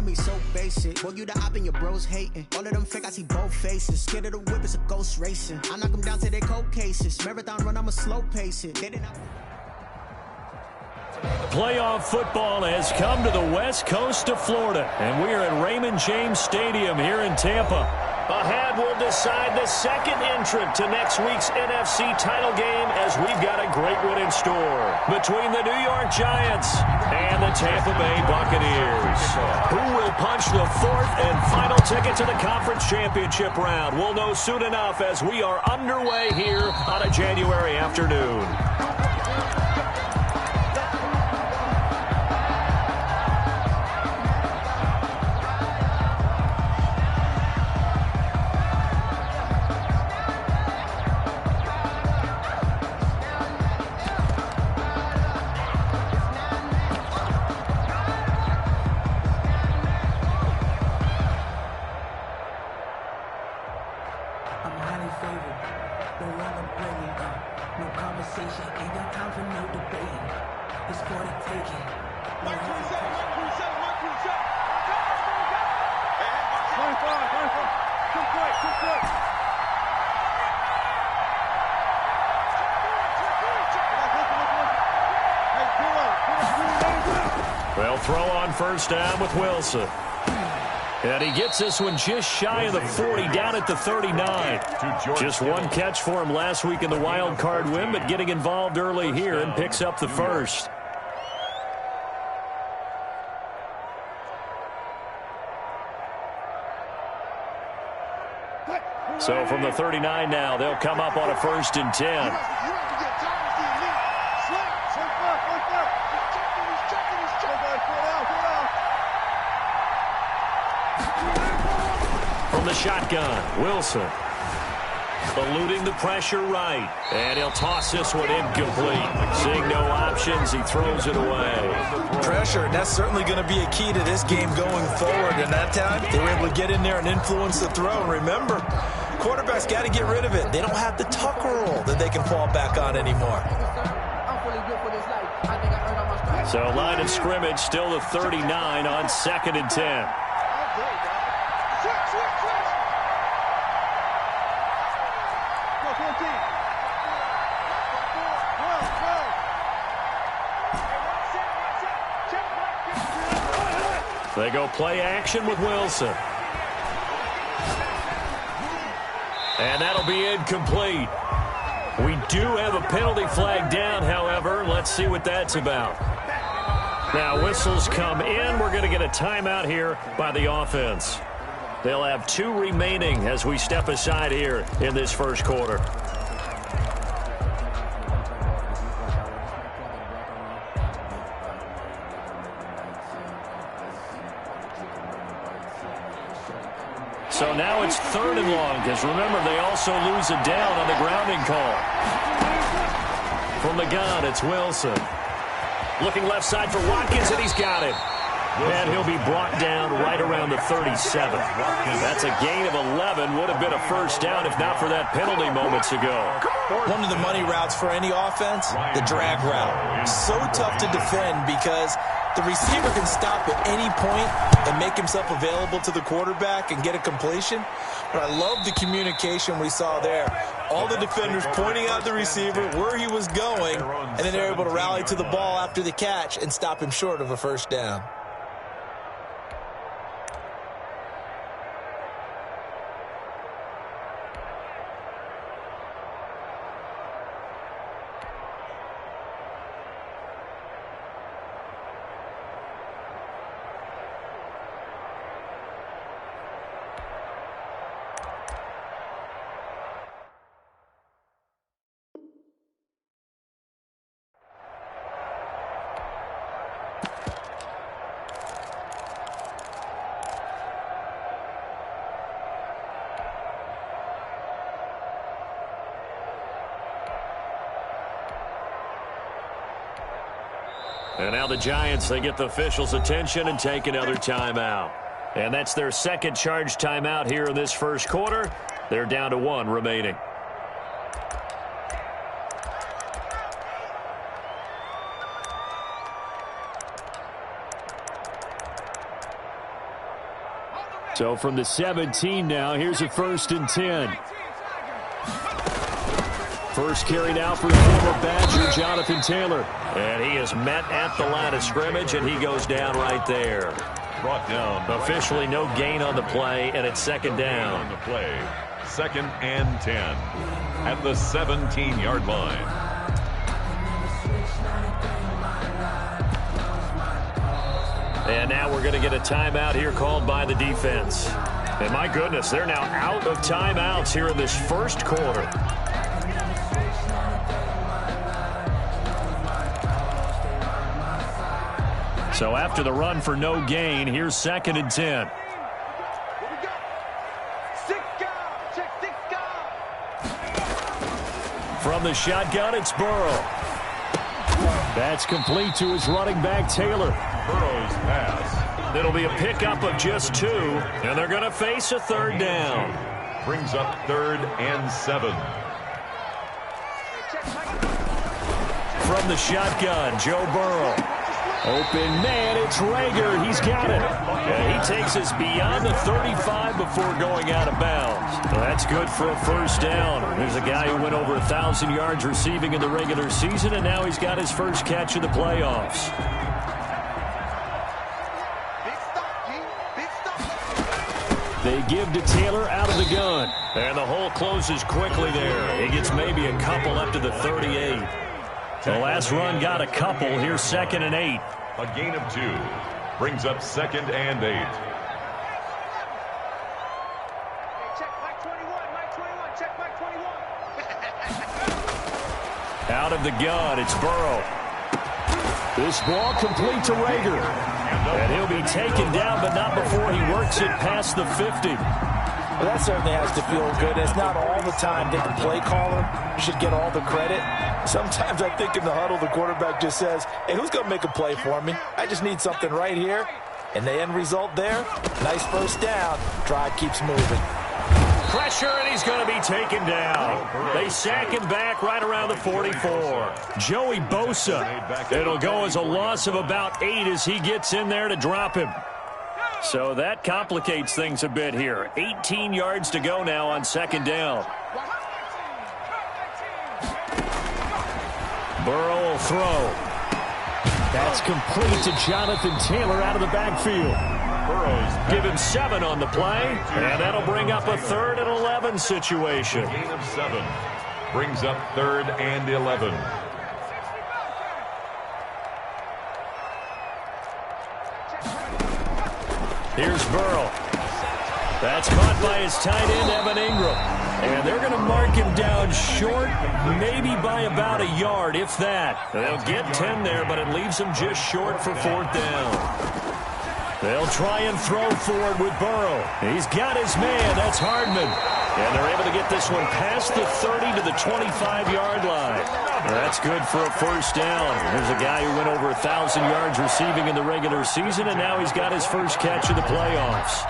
me so basic. Boy, you the op and your bros hating. All of them fake, I see both faces. Scared of the whip, it's a ghost racing. I knock them down to their cold cases. Marathon run, I'ma slow pace it. They didn't. Playoff football has come to the west coast of Florida, and we are at Raymond James Stadium here in Tampa. Ahead will decide the second entrant to next week's NFC title game, as we've got a great one in store between the New York Giants and the Tampa Bay Buccaneers. Who will punch the fourth and final ticket to the conference championship round? We'll know soon enough as we are underway here on a January afternoon. They'll throw on first down with Wilson. And he gets this one just shy of the 40, down at the 39. Just one catch for him last week in the wild card win, but getting involved early here and picks up the first. So from the 39 now, they'll come up on a 1st and 10. From the shotgun, Wilson. Eluding the pressure right. And he'll toss this one incomplete. Seeing no options, he throws it away. Pressure, that's certainly going to be a key to this game going forward. And that time, they were able to get in there and influence the throw. And remember, quarterbacks got to get rid of it. They don't have the tucker roll that they can fall back on anymore. So line of scrimmage still the 39 on 2nd and 10. They go play action with Wilson. And that'll be incomplete. We do have a penalty flag down, however. Let's see what that's about. Now, whistles come in. We're going to get a timeout here by the offense. They'll have 2 remaining as we step aside here in this first quarter. So now it's 3rd and long, because remember, they also lose a down on the grounding call. From the gun, it's Wilson. Looking left side for Watkins, and he's got it. And he'll be brought down right around the 37. That's a gain of 11. Would have been a first down if not for that penalty moments ago. One of the money routes for any offense, the drag route. So tough to defend because the receiver can stop at any point and make himself available to the quarterback and get a completion. But I love the communication we saw there. All the defenders pointing out the receiver, where he was going, and then they're able to rally to the ball after the catch and stop him short of a first down. And now the Giants, they get the officials' attention and take another timeout. And that's their second charge timeout here in this first quarter. They're down to 1 remaining. So from the 17 now, here's a 1st and 10. First carry now for the former Badger, Jonathan Taylor. And he is met at the line of scrimmage, and he goes down right there. Brought down. Officially no gain on the play, and it's 2nd down. On the play, 2nd and 10 at the 17-yard line. And now we're going to get a timeout here called by the defense. And my goodness, they're now out of timeouts here in this first quarter. So after the run for no gain, here's 2nd and 10. From the shotgun, it's Burrow. That's complete to his running back, Taylor. Burrow's pass. It'll be a pickup of just 2, and they're going to face a 3rd down. Brings up 3rd and 7. From the shotgun, Joe Burrow. Open man, it's Rager. He's got it. And he takes us beyond the 35 before going out of bounds. Well, that's good for a 1st down. There's a guy who went over 1,000 yards receiving in the regular season, and now he's got his first catch in the playoffs. They give to Taylor out of the gun. And the hole closes quickly there. He gets maybe a couple up to the 38. The last run got a couple. Here's 2nd and 8. A gain of 2. Brings up 2nd and 8. Check Mike 21, Mike 21, check Mike 21. Out of the gun, it's Burrow. This ball complete to Rager. And he'll be taken down, but not before he works it past the 50. Well, that certainly has to feel good. It's not all the time that the play caller should get all the credit. Sometimes I think in the huddle, the quarterback just says, hey, who's going to make a play for me? I just need something right here. And the end result there, nice 1st down. Drive keeps moving. Pressure, and he's going to be taken down. They sack him back right around the 44. Joey Bosa. It'll go as a loss of about 8 as he gets in there to drop him. So that complicates things a bit here. 18 yards to go now on 2nd down. Burrow will throw. That's complete to Jonathan Taylor out of the backfield. Give him 7 on the play, and that'll bring up a 3rd and 11 situation. Gain of 7. Brings up 3rd and 11. Here's Burrow. That's caught by his tight end, Evan Ingram. And they're going to mark him down short, maybe by about a yard, if that. They'll get 10 there, but it leaves them just short for 4th down. They'll try and throw forward with Burrow. He's got his man. That's Hardman. And they're able to get this one past the 30 to the 25-yard line. That's good for a 1st down. There's a guy who went over 1,000 yards receiving in the regular season, and now he's got his first catch of the playoffs.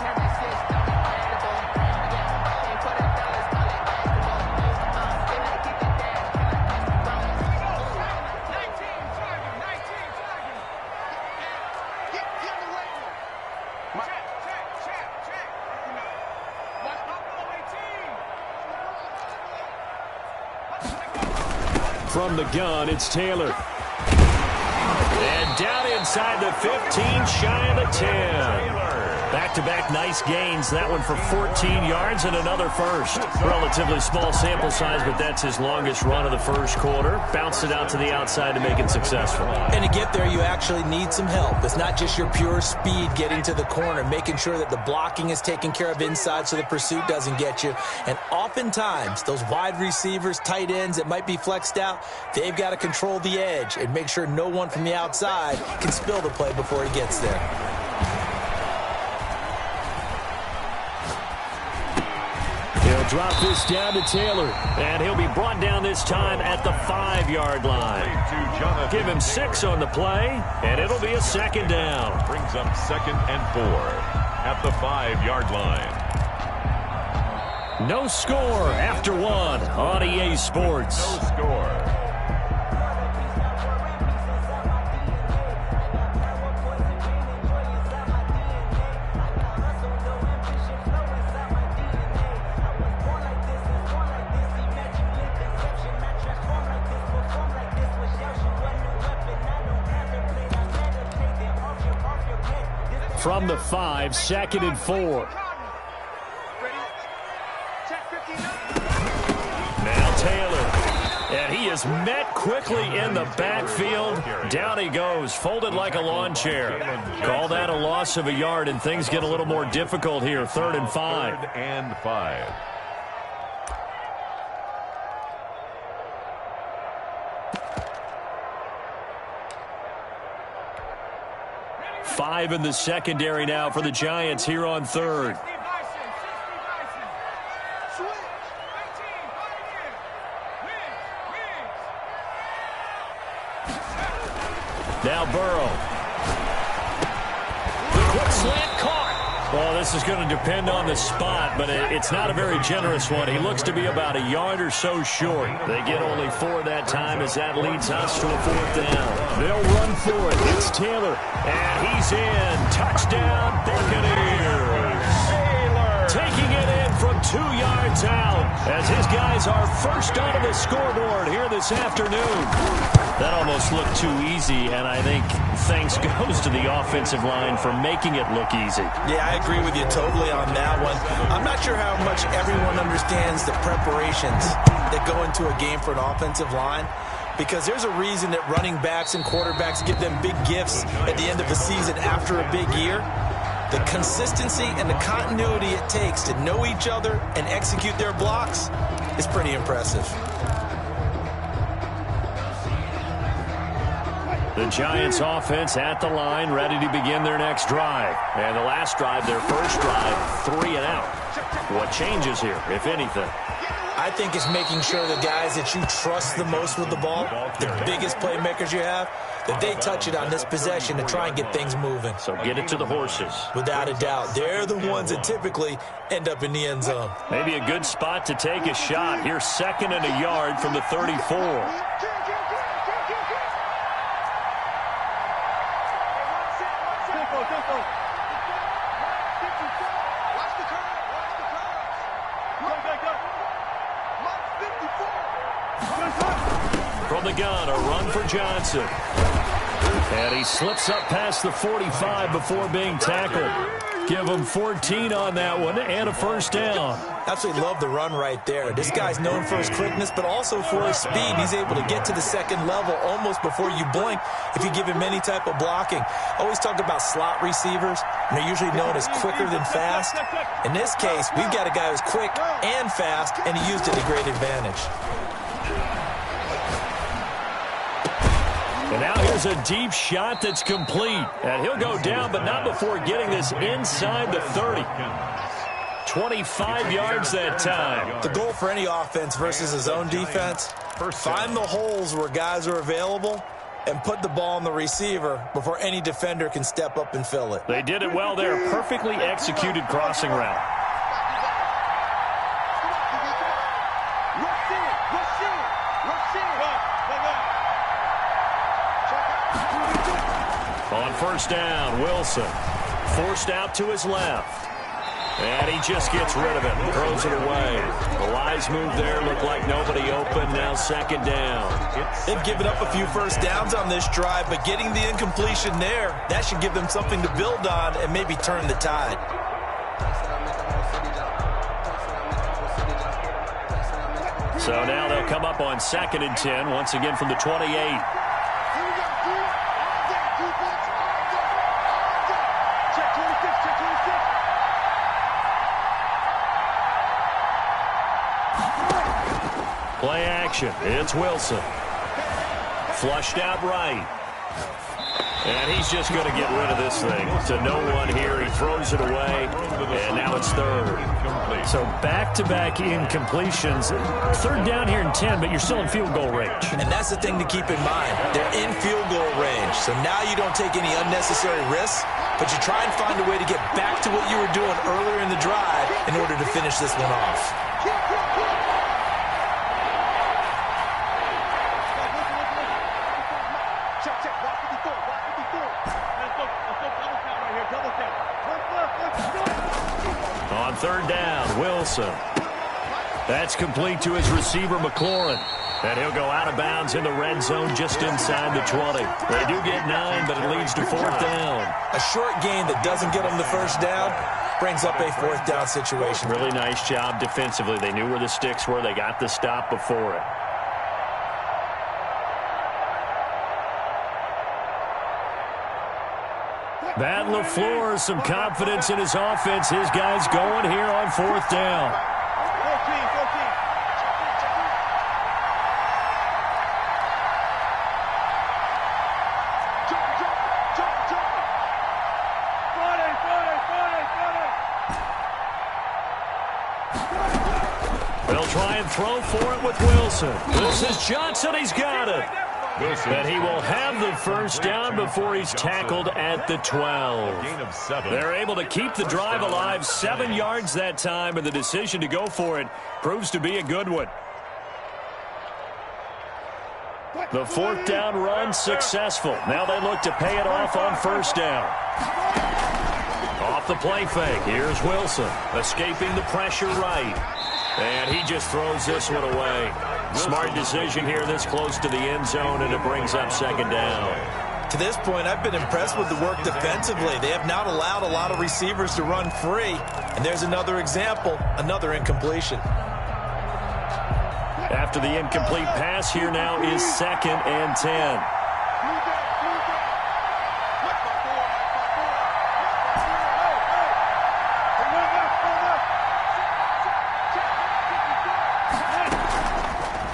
From the gun, it's Taylor. And down inside the 15, shy of the 10. Back-to-back nice gains. That one for 14 yards and another first. Relatively small sample size, but that's his longest run of the first quarter. Bounced it out to the outside to make it successful. And to get there, you actually need some help. It's not just your pure speed getting to the corner, making sure that the blocking is taken care of inside so the pursuit doesn't get you. And oftentimes, those wide receivers, tight ends that might be flexed out, they've got to control the edge and make sure no one from the outside can spill the play before he gets there. He'll drop this down to Taylor, and he'll be brought down this time at the 5-yard line. Give him 6 on the play, and it'll be a 2nd down. Brings up 2nd and 4 at the 5-yard line. No score after 1 on EA Sports. No score. From the 5, 2nd and 4. Now Taylor. And he is met quickly in the backfield. Down he goes, folded like a lawn chair. Call that a loss of a yard, and things get a little more difficult here. 3rd and 5. 3rd and 5. Five in the secondary now for the Giants here on 3rd. Now Burrow. The quick slant caught. Well, this is going to depend on the spot, but it's not a very generous one. He looks to be about a yard or so short. They get only 4 that time as that leads us to a 4th down. They'll run for it. It's Taylor. And he's in. Touchdown, Buccaneers. Taking it in from 2 yards out as his guys are first onto the scoreboard here this afternoon. That almost looked too easy, and I think thanks goes to the offensive line for making it look easy. Yeah, I agree with you totally on that one. I'm not sure how much everyone understands the preparations that go into a game for an offensive line, because there's a reason that running backs and quarterbacks give them big gifts at the end of the season after a big year. The consistency and the continuity it takes to know each other and execute their blocks is pretty impressive. The Giants offense at the line, ready to begin their next drive. And the last drive, their first drive, 3 and out. What changes here, if anything? I think it's making sure the guys that you trust the most with the ball, the biggest playmakers you have, that they touch it on this possession to try and get things moving. So get it to the horses. Without a doubt. They're the ones that typically end up in the end zone. Maybe a good spot to take a shot. Here's 2nd and a yard from the 34. From the gun, a run for Johnson. And he slips up past the 45 before being tackled. Give him 14 on that one and a first down. Absolutely love the run right there. This guy's known for his quickness, but also for his speed. He's able to get to the second level almost before you blink if you give him any type of blocking. Always talk about slot receivers, and they're usually known as quicker than fast. In this case, we've got a guy who's quick and fast, and he used it to great advantage. And now here's a deep shot that's complete. And he'll go down, but not before getting this inside the 30. 25 yards that time. The goal for any offense versus his own defense, find the holes where guys are available and put the ball on the receiver before any defender can step up and fill it. They did it well there. Perfectly executed crossing route. On first down, Wilson forced out to his left. And he just gets rid of it, throws it away. The wise move there, looked like nobody open, now 2nd down. They've given up a few first downs on this drive, but getting the incompletion there, that should give them something to build on and maybe turn the tide. So now they'll come up on 2nd and 10, once again from the 28. Play action. It's Wilson. Flushed out right. And he's just going to get rid of this thing. To no one here. He throws it away. And now it's 3rd. So back-to-back incompletions. 3rd down here and 10, but you're still in field goal range. And that's the thing to keep in mind. They're in field goal range. So now you don't take any unnecessary risks, but you try and find a way to get back to what you were doing earlier in the drive in order to finish this one off. On 3rd down, Wilson. That's complete to his receiver, McLaurin. And he'll go out of bounds in the red zone just inside the 20. They do get 9, but it leads to 4th down. A short gain that doesn't get them the first down brings up a 4th down situation. Really nice job defensively. They knew where the sticks were. They got the stop before it. Matt LaFleur, some confidence in his offense. His guys going here on 4th down. 14. They'll try and throw for it with Wilson. This is Johnson. He's got it. And he will have the first down before he's tackled at the 12. They're able to keep the drive alive, 7 yards that time, and the decision to go for it proves to be a good one. The 4th down run successful. Now they look to pay it off on 1st down. Off the play fake. Here's Wilson, escaping the pressure right. And he just throws this one away. Smart decision here this close to the end zone, and it brings up 2nd down. To this point, I've been impressed with the work defensively. They have not allowed a lot of receivers to run free. And there's another example, another incompletion. After the incomplete pass, here now is 2nd and 10.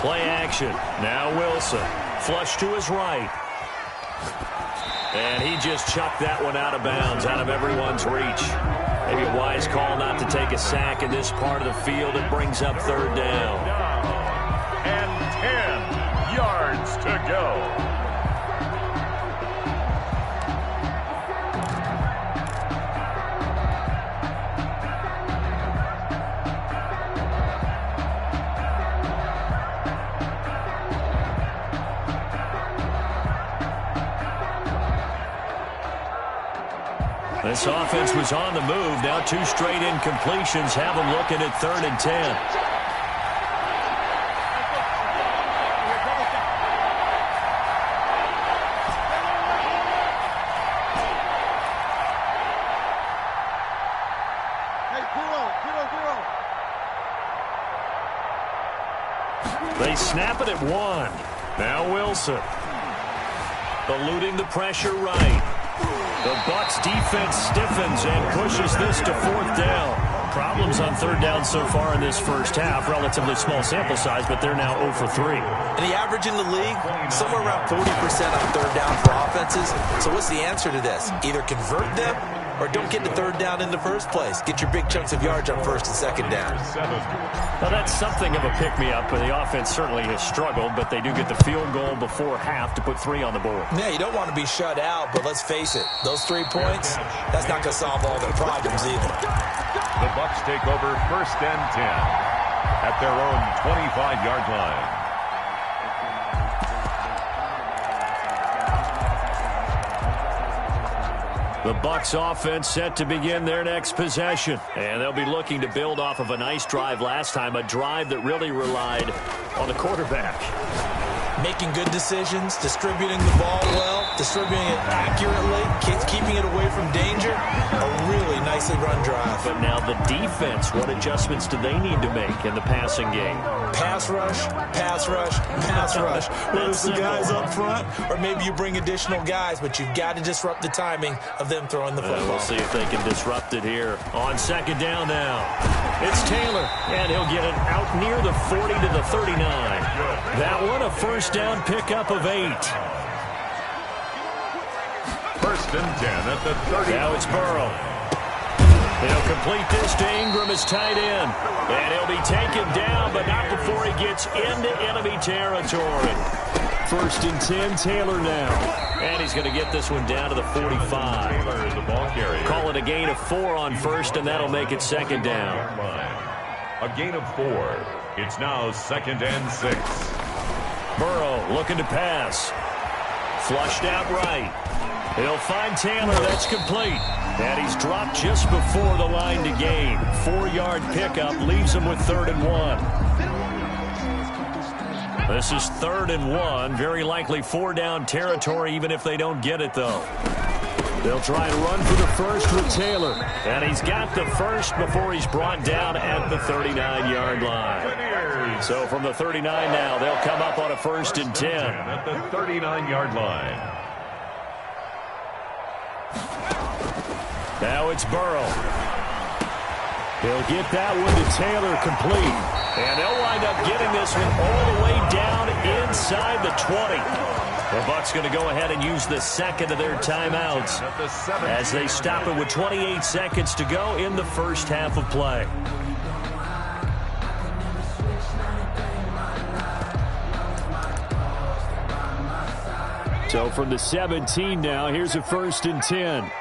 Play action. Now Wilson. Flush to his right. And he just chucked that one out of bounds, out of everyone's reach. Maybe a wise call not to take a sack in this part of the field. It brings up 3rd down. And 10 yards to go. This offense was on the move. Now 2 straight incompletions have them looking at 3rd and 10. They snap it at 1. Now Wilson. Eluding the pressure right. The Bucs defense stiffens and pushes this to 4th down. Problems on 3rd down so far in this first half. Relatively small sample size, but they're now 0 for 3. And the average in the league, somewhere around 40% on 3rd down for offenses. So what's the answer to this? Either convert them or don't get to 3rd down in the first place. Get your big chunks of yards on 1st and 2nd down. Well, that's something of a pick-me-up, but the offense certainly has struggled, but they do get the field goal before half to put 3 on the board. Yeah, you don't want to be shut out, but let's face it, those 3 points, that's not going to solve all their problems either. The Bucs take over 1st and 10 at their own 25-yard line. The Bucs offense set to begin their next possession. And they'll be looking to build off of a nice drive last time, a drive that really relied on the quarterback. Making good decisions, distributing the ball well, distributing it accurately, keeping it away from danger. A really nicely run drive. But now the defense, what adjustments do they need to make in the passing game? Pass rush, pass rush, pass rush. Whether it's the guys up front or maybe you bring additional guys, but you've got to disrupt the timing of them throwing the football. We'll see if they can disrupt it here. On 2nd down now. It's Taylor, and he'll get it out near the 40 to the 39. That one a 1st down pickup of 8. 1st and 10 at the 30. Now it's Burrow. He'll complete this to Ingram as tight end. And he'll be taken down, but not before he gets into enemy territory. 1st and 10, Taylor now. And he's going to get this one down to the 45. Taylor is the ball carrier. Call it a gain of 4 on 1st, and that'll make it 2nd down. A gain of 4. It's now 2nd and 6. Burrow looking to pass. Flushed out right. He'll find Taylor. That's complete. And he's dropped just before the line to gain. 4-yard pickup leaves him with 3rd and 1. This is 3rd and 1. Very likely 4-down territory, even if they don't get it, though. They'll try and run for the first with Taylor. And he's got the first before he's brought down at the 39-yard line. So from the 39 now, they'll come up on a 1st and 10. At the 39-yard line. Now it's Burrow. He'll get that one to Taylor complete. And they'll wind up getting this one all the way down inside the 20. The Bucs going to go ahead and use the second of their timeouts as they stop it with 28 seconds to go in the first half of play. So from the 17 now, here's a 1st and 10.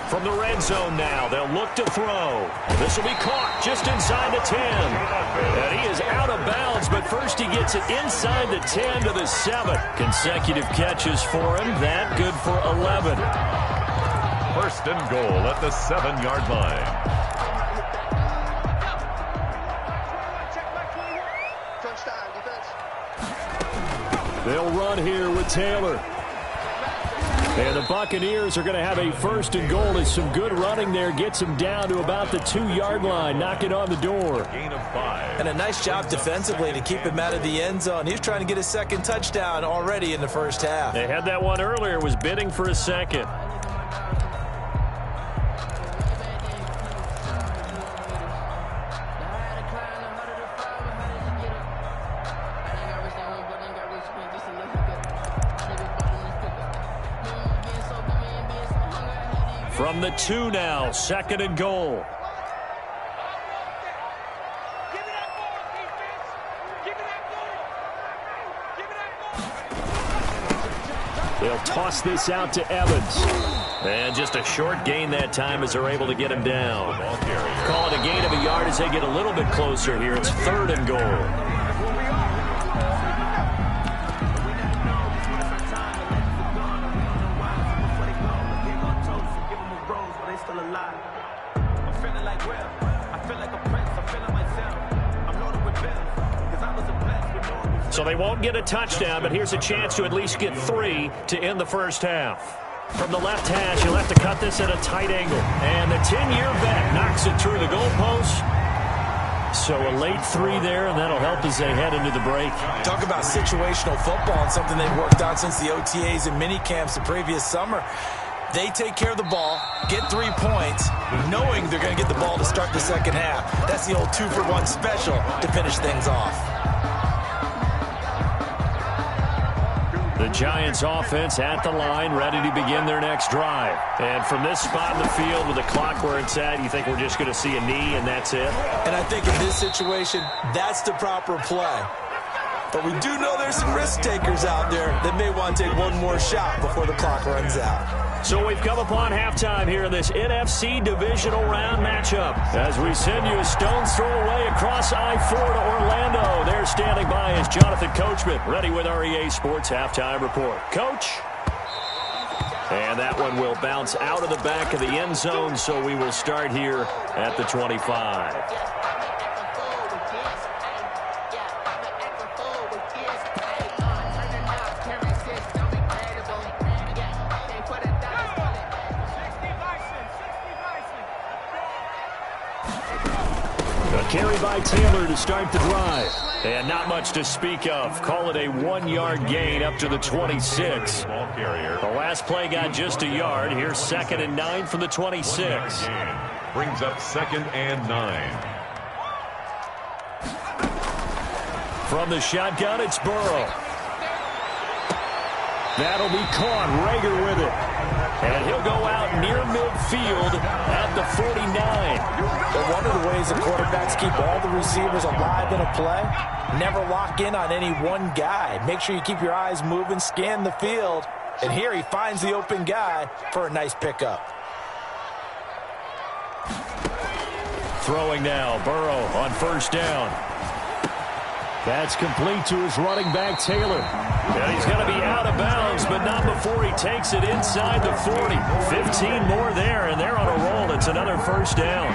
From the red zone now, they'll look to throw. This will be caught just inside the 10. And he is out of bounds, but first he gets it inside the 10 to the 7. Consecutive catches for him. That good for 11. 1st and goal at the 7-yard line. They'll run here with Taylor. And the Buccaneers are going to have a 1st and goal as some good running there gets him down to about the 2-yard line, knocking on the door. Gain of 5. And a nice job defensively to keep him out of the end zone. He was trying to get his second touchdown already in the first half. They had that one earlier, was bidding for a second. From the 2 now, 2nd and goal. They'll toss this out to Evans. And just a short gain that time as they're able to get him down. Call it a gain of a yard as they get a little bit closer here. It's 3rd and goal. So they won't get a touchdown, but here's a chance to at least get 3 to end the first half. From the left hash, he'll have to cut this at a tight angle. And the 10-year vet knocks it through the goalpost. So a late 3 there, and that'll help as they head into the break. Talk about situational football and something they've worked on since the OTAs and mini camps the previous summer. They take care of the ball, get 3 points, knowing they're going to get the ball to start the second half. That's the old 2-for-1 special to finish things off. The Giants offense at the line, ready to begin their next drive. And from this spot in the field with the clock where it's at, you think we're just going to see a knee and that's it? And I think in this situation, that's the proper play. But we do know there's some risk takers out there that may want to take one more shot before the clock runs out. So we've come upon halftime here in this NFC divisional round matchup. As we send you a stone's throw away across I-4 to Orlando. There standing by is Jonathan Coachman, ready with our EA Sports Halftime Report. Coach? And that one will bounce out of the back of the end zone, so we will start here at the 25. Carry by Taylor to start the drive. And not much to speak of. Call it a 1-yard gain up to the 26. The last play got just a yard. Here's 2nd and 9 from the 26. Brings up 2nd and 9. From the shotgun, it's Burrow. That'll be caught. Rager with it. And he'll go out near midfield at the 49. But one of the ways the quarterbacks keep all the receivers alive in a play, never lock in on any one guy. Make sure you keep your eyes moving, scan the field. And here he finds the open guy for a nice pickup. Throwing now, Burrow on 1st down. That's complete to his running back, Taylor. And he's going to be out of bounds, but not before he takes it inside the 40. 15 more there, and they're on a roll. It's another first down.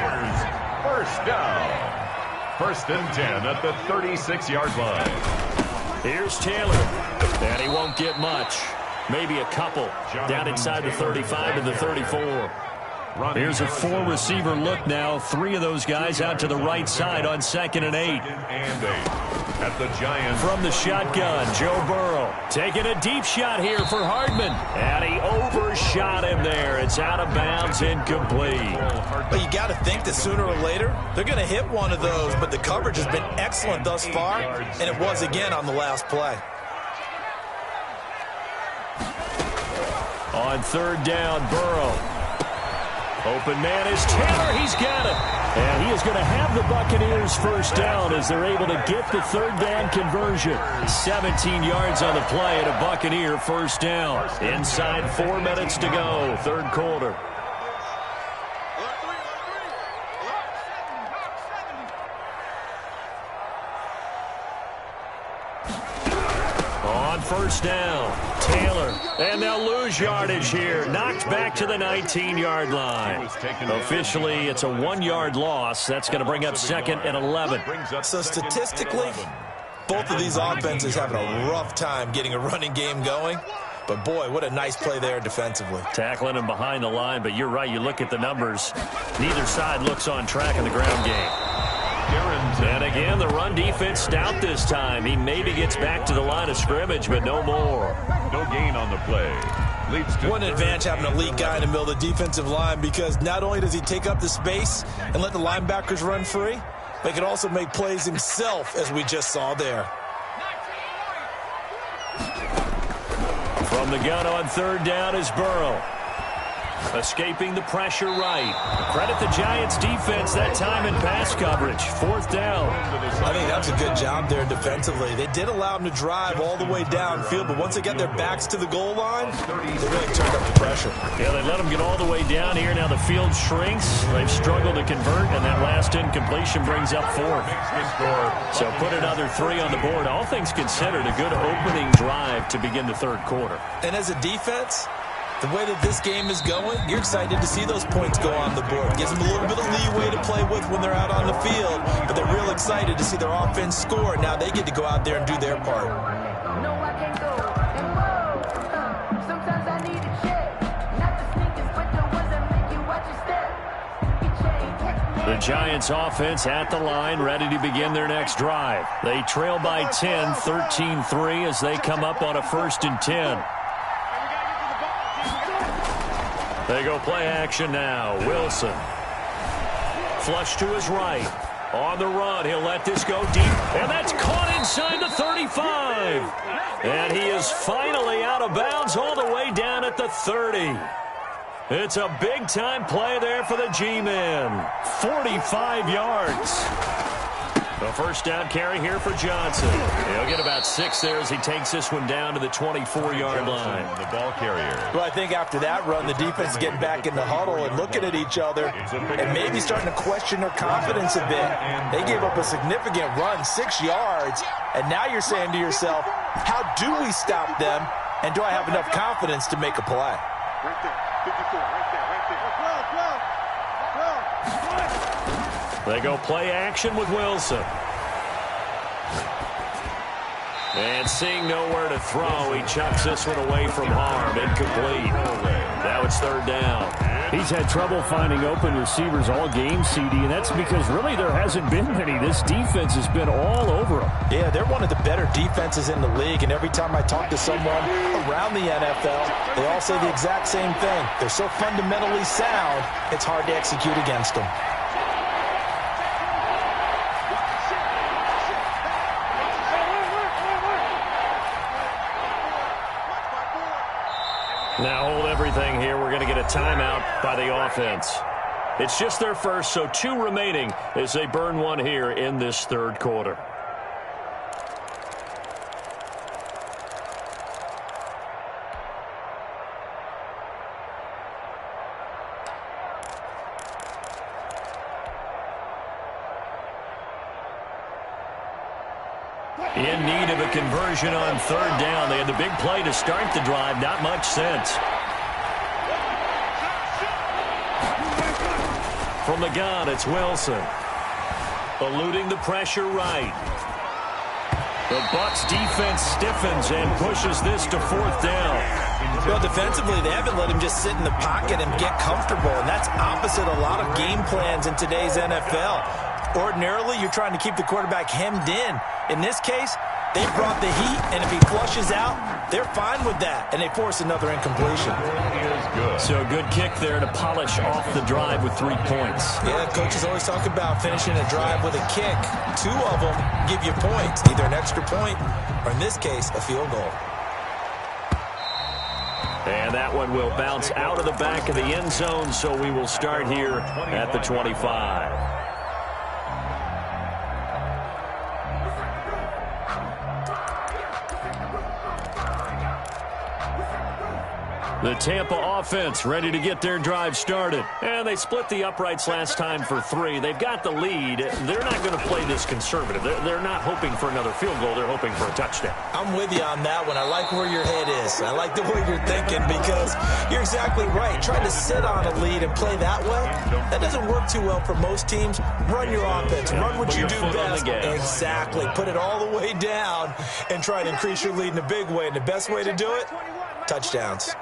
First down. 1st and 10 at the 36-yard line. Here's Taylor, and he won't get much. Maybe a couple down inside the 35 and the 34. Here's a 4-receiver look now. 3 of those guys out to the right side on 2nd and 8. At the Giants. From the shotgun, Joe Burrow taking a deep shot here for Hardman. And he overshot him there. It's out of bounds, incomplete. But you got to think that sooner or later, they're going to hit one of those. But the coverage has been excellent thus far, and it was again on the last play. On 3rd down, Burrow. Open man is Taylor. He's got it. And he is going to have the Buccaneers first down as they're able to get the 3rd down conversion. 17 yards on the play and a Buccaneer first down. Inside 4 minutes to go, 3rd quarter. On 1st down, Taylor, and they'll lose yardage here. Knocked back to the 19-yard line. Officially, it's a 1-yard loss. That's going to bring up 2nd and 11. So statistically, both of these offenses having a rough time getting a running game going. But, boy, what a nice play there defensively. Tackling him behind the line, but you're right. You look at the numbers. Neither side looks on track in the ground game. And again, the run defense stout this time. He maybe gets back to the line of scrimmage, but no more. No gain on the play. Leads to one advantage having a lead guy in the middle of the defensive line, because not only does he take up the space and let the linebackers run free, but he can also make plays himself, as we just saw there. From the gun on 3rd down is Burrow. Escaping the pressure right. Credit the Giants defense that time in pass coverage. 4th down. I think that's a good job there defensively. They did allow them to drive all the way downfield, but once they got their backs to the goal line, they really turned up the pressure. Yeah, they let them get all the way down here. Now the field shrinks. They've struggled to convert, and that last incompletion brings up 4th. So put another 3 on the board. All things considered, a good opening drive to begin the 3rd quarter. And as a defense, the way that this game is going, you're excited to see those points go on the board. Gives them a little bit of leeway to play with when they're out on the field, but they're real excited to see their offense score. Now they get to go out there and do their part. The Giants offense at the line, ready to begin their next drive. They trail by 10, 13-3 as they come up on a 1st and 10. They go play action now. Wilson. Flush to his right. On the run, he'll let this go deep. And that's caught inside the 35. And he is finally out of bounds all the way down at the 30. It's a big-time play there for the G-men. 45 yards. The first down carry here for Johnson. He'll get about 6 there as he takes this one down to the 24-yard line. The ball carrier. Well, I think after that run, the defense is getting back in the huddle and looking at each other and maybe starting to question their confidence a bit. They gave up a significant run, 6 yards, and now you're saying to yourself, how do we stop them, and do I have enough confidence to make a play? Right there. 54, right there, right there. They go play action with Wilson. And seeing nowhere to throw, he chucks this one away from harm. Incomplete. Now it's 3rd down. He's had trouble finding open receivers all game, CD, and that's because really there hasn't been many. This defense has been all over him. Yeah, they're one of the better defenses in the league, and every time I talk to someone around the NFL, they all say the exact same thing. They're so fundamentally sound, it's hard to execute against them. Now hold everything here. We're going to get a timeout by the offense. It's just their first, so 2 remaining as they burn one here in this 3rd quarter. In need of a conversion on third down. They had the big play to start the drive. Not much sense. From the gun, it's Wilson. Eluding the pressure right. The Bucs defense stiffens and pushes this to fourth down. Well, defensively, they haven't let him just sit in the pocket and get comfortable, and that's opposite a lot of game plans in today's NFL. Ordinarily, you're trying to keep the quarterback hemmed in. In this case, they brought the heat, and if he flushes out, they're fine with that, and they force another incompletion. So good kick there to polish off the drive with 3 points. Yeah, coaches always talk about finishing a drive with a kick. 2 of them give you points, either an extra point or, in this case, a field goal. And that one will bounce out of the back of the end zone, so we will start here at the 25. The Tampa offense ready to get their drive started. And they split the uprights last time for 3. They've got the lead. They're not going to play this conservative. They're not hoping for another field goal. They're hoping for a touchdown. I'm with you on that one. I like where your head is. I like the way you're thinking because you're exactly right. Trying to sit on a lead and play that way, that doesn't work too well for most teams. Run your offense. Run what you do best. Exactly. Put it all the way down and try to increase your lead in a big way. And the best way to do it, touchdowns.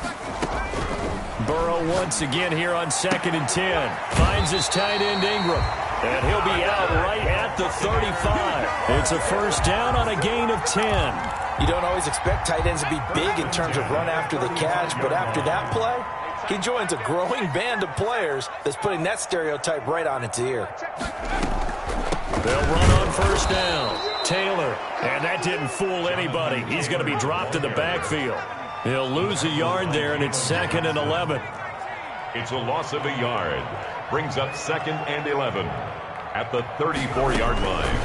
Burrow once again here on 2nd and 10. Finds his tight end Ingram. And he'll be out right at the 35. It's a first down on a gain of 10. You don't always expect tight ends to be big in terms of run after the catch, but after that play, he joins a growing band of players that's putting that stereotype right on its ear. They'll run on first down. Taylor. And that didn't fool anybody. He's going to be dropped in the backfield. He'll lose a yard there, and it's 2nd and 11. It's a loss of a yard. Brings up 2nd and 11 at the 34-yard line.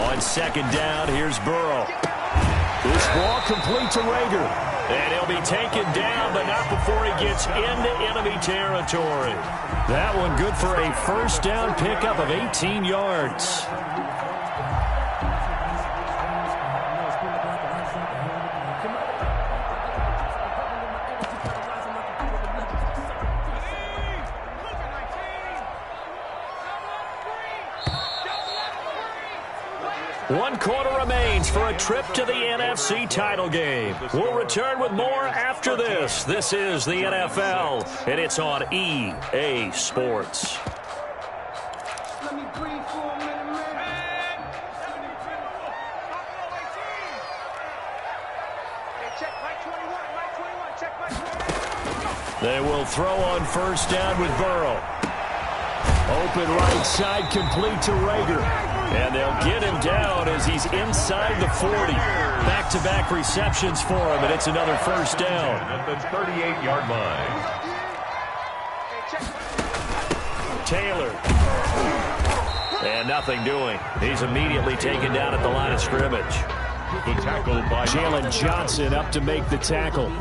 On 2nd down, here's Burrow. This ball complete to Rager. And he'll be taken down, but not before he gets into enemy territory. That one good for a first down pickup of 18 yards. One quarter remains for a trip to the NFC title game. We'll return with more after this. This is the NFL, and it's on EA Sports. Let me breathe for a minute, man. Hey, check Mike 21, Mike 21, check Mike 21. They will throw on first down with Burrow. Open right side, complete to Rager. And they'll get him down as he's inside the 40. Back-to-back receptions for him, and it's another first down. At the 38-yard line. Taylor. And nothing doing. He's immediately taken down at the line of scrimmage. The tackle by Jalen Johnson up to make the tackle.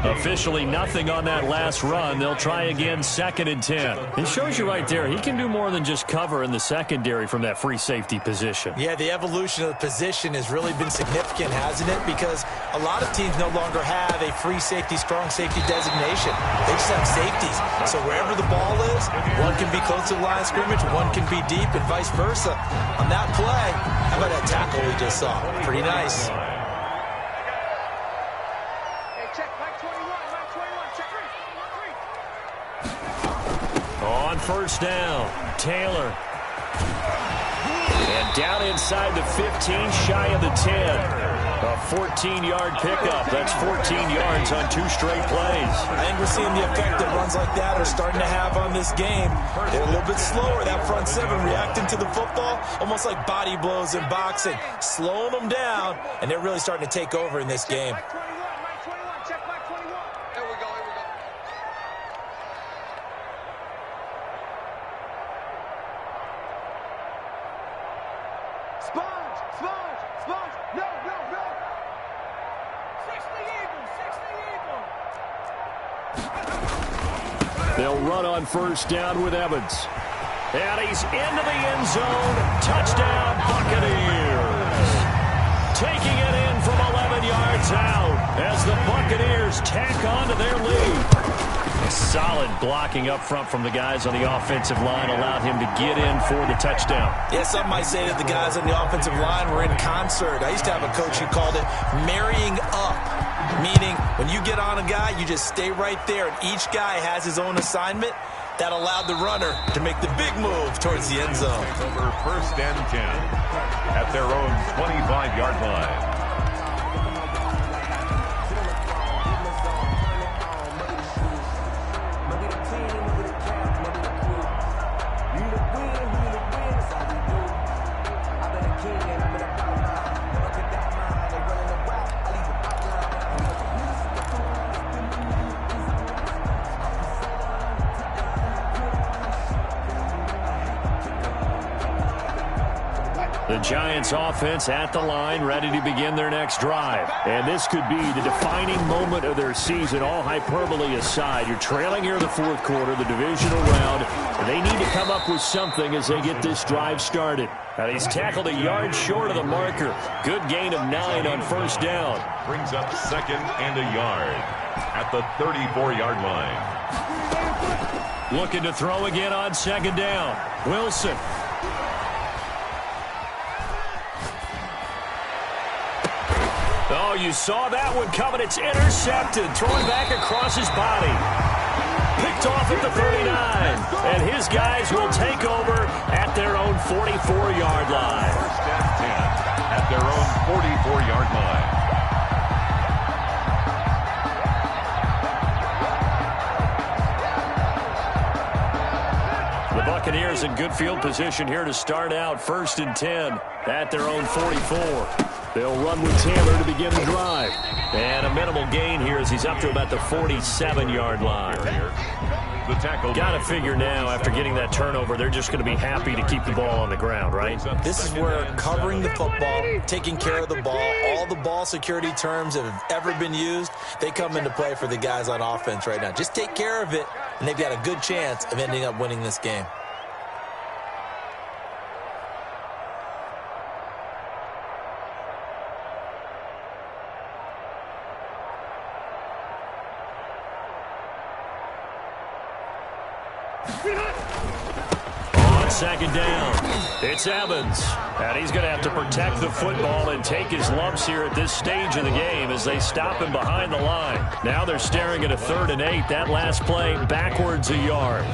Officially nothing on that last run. They'll try again 2nd and 10. It shows you right there, he can do more than just cover in the secondary from that free safety position. Yeah, the evolution of the position has really been significant, hasn't it? Because a lot of teams no longer have a free safety, strong safety designation. They just have safeties. So wherever the ball is, one can be close to the line of scrimmage, one can be deep, and vice versa. On that play, how about that tackle we just saw? Pretty nice. On first down, Taylor. And down inside the 15, shy of the 10. A 14-yard pickup. That's 14 yards on 2 straight plays. I think we're seeing the effect that runs like that are starting to have on this game. They're a little bit slower, that front 7, reacting to the football, almost like body blows in boxing, slowing them down, and they're really starting to take over in this game. They'll run on first down with Evans. And he's into the end zone. Touchdown, Buccaneers. 49ers tack on to their lead. Solid blocking up front from the guys on the offensive line allowed him to get in for the touchdown. Yeah, some might say that the guys on the offensive line were in concert. I used to have a coach who called it marrying up, meaning when you get on a guy, you just stay right there, and each guy has his own assignment. That allowed the runner to make the big move towards the end zone. Over 1st and 10 at their own 25-yard line. The Giants offense at the line, ready to begin their next drive. And this could be the defining moment of their season, all hyperbole aside. You're trailing here in the 4th quarter, the divisional round. And they need to come up with something as they get this drive started. And he's tackled a yard short of the marker. Good gain of 9 on 1st down. Brings up 2nd and a yard at the 34-yard line. Looking to throw again on 2nd down. Wilson. Oh, you saw that one coming. It's intercepted. Throwing back across his body. Picked off at the 39. And his guys will take over at their own 44-yard line. 1st and 10 at their own 44-yard line. The Buccaneers in good field position here to start out. 1st and 10 at their own 44. They'll run with Taylor to begin the drive. And a minimal gain here as he's up to about the 47-yard line. The tackle. Got to figure now, after getting that turnover, they're just going to be happy to keep the ball on the ground, right? This is where covering the football, taking care of the ball, all the ball security terms that have ever been used, they come into play for the guys on offense right now. Just take care of it, and they've got a good chance of ending up winning this game. On 2nd down, it's Evans. And he's going to have to protect the football and take his lumps here at this stage of the game as they stop him behind the line. Now they're staring at a 3rd and 8. That last play backwards a yard.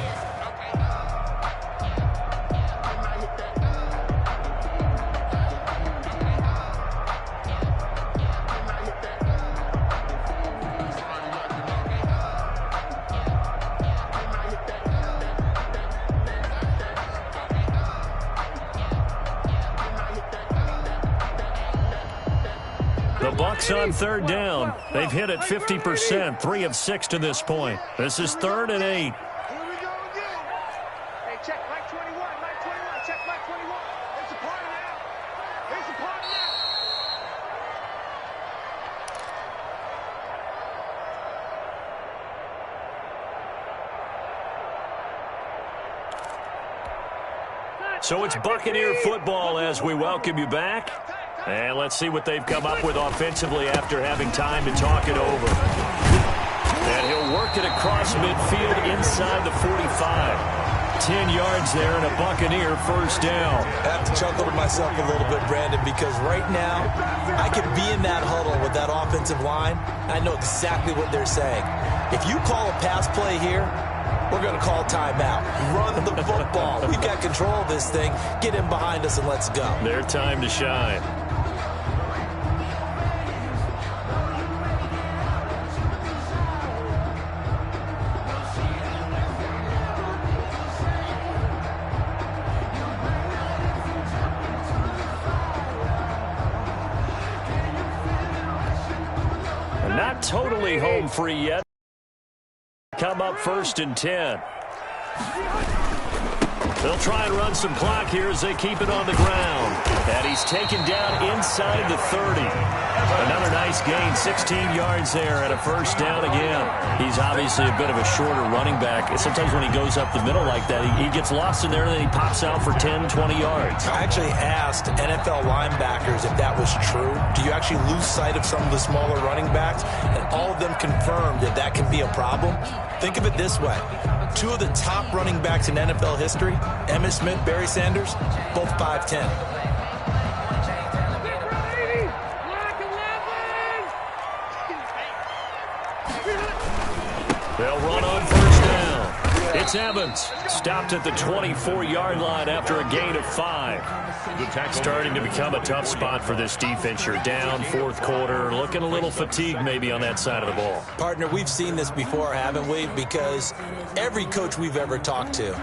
Bucks on 3rd down. They've hit it 50%, 3 of 6 to this point. This is 3rd and 8. Here we go again. Hey, check Mike 21, Mike 21, check Mike 21. There's a party now. There's a party now. So it's Buccaneer football as we welcome you back. And let's see what they've come up with offensively after having time to talk it over. And he'll work it across midfield inside the 45. 10 yards there and a Buccaneer 1st down. I have to chuckle to myself a little bit, Brandon, because right now I could be in that huddle with that offensive line. I know exactly what they're saying. If you call a pass play here, we're going to call timeout. Run the football. We've got control of this thing. Get in behind us and let's go. Their time to shine. Not totally home free yet. Come up 1st and 10. They'll try and run some clock here as they keep it on the ground. And he's taken down inside the 30. Another nice gain, 16 yards there and a first down again. He's obviously a bit of a shorter running back. Sometimes when he goes up the middle like that, he gets lost in there and then he pops out for 10, 20 yards. I actually asked NFL linebackers if that was true. Do you actually lose sight of some of the smaller running backs? And all of them confirmed that that can be a problem. Think of it this way. Two of the top running backs in NFL history, Emmitt Smith, Barry Sanders, both 5'10". They'll run on first down. It's Evans, stopped at the 24-yard line after a gain of 5. Starting to become a tough spot for this defense. You're down, fourth quarter, looking a little fatigued maybe on that side of the ball. Partner, we've seen this before, haven't we? Because every coach we've ever talked to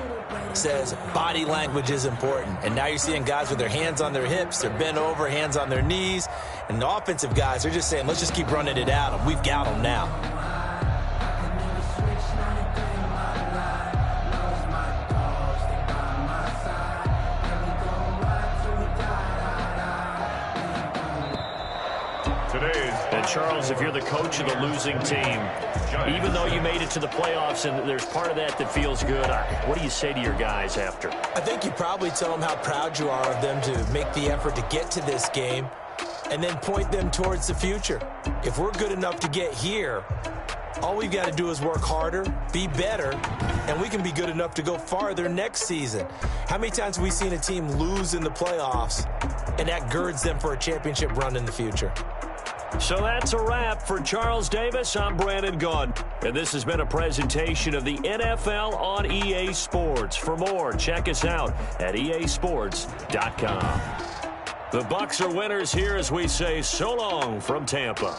says body language is important. And now you're seeing guys with their hands on their hips, they're bent over, hands on their knees. And the offensive guys are just saying, let's just keep running it at them. We've got them now. And Charles, if you're the coach of the losing team, even though you made it to the playoffs and there's part of that that feels good, what do you say to your guys after? I think you probably tell them how proud you are of them to make the effort to get to this game and then point them towards the future. If we're good enough to get here, all we've got to do is work harder, be better, and we can be good enough to go farther next season. How many times have we seen a team lose in the playoffs, and that girds them for a championship run in the future? So that's a wrap for Charles Davis. I'm Brandon Gaudin, and this has been a presentation of the NFL on EA Sports. For more, check us out at easports.com. The Bucs are winners here as we say so long from Tampa.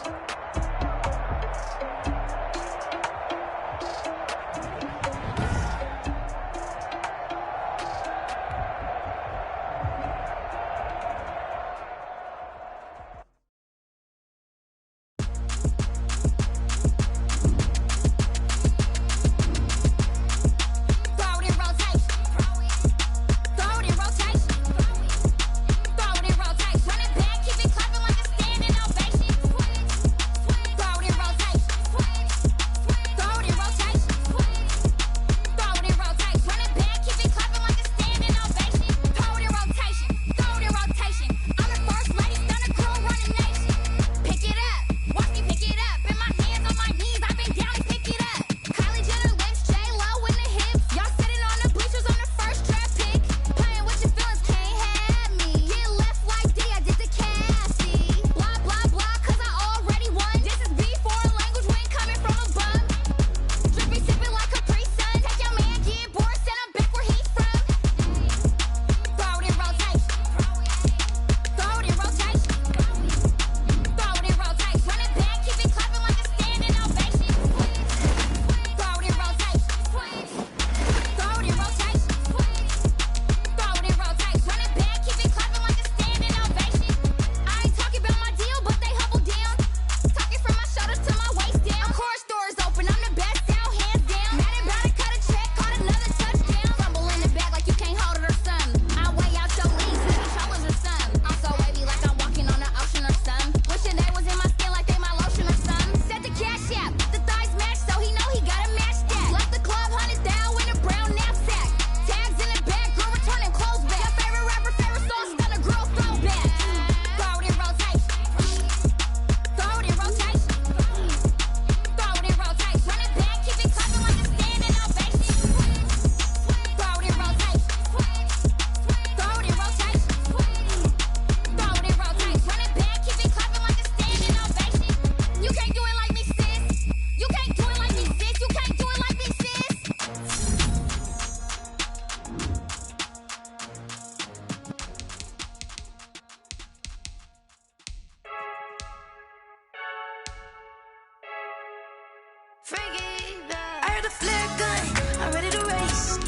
I heard the flare gun, I'm ready to race.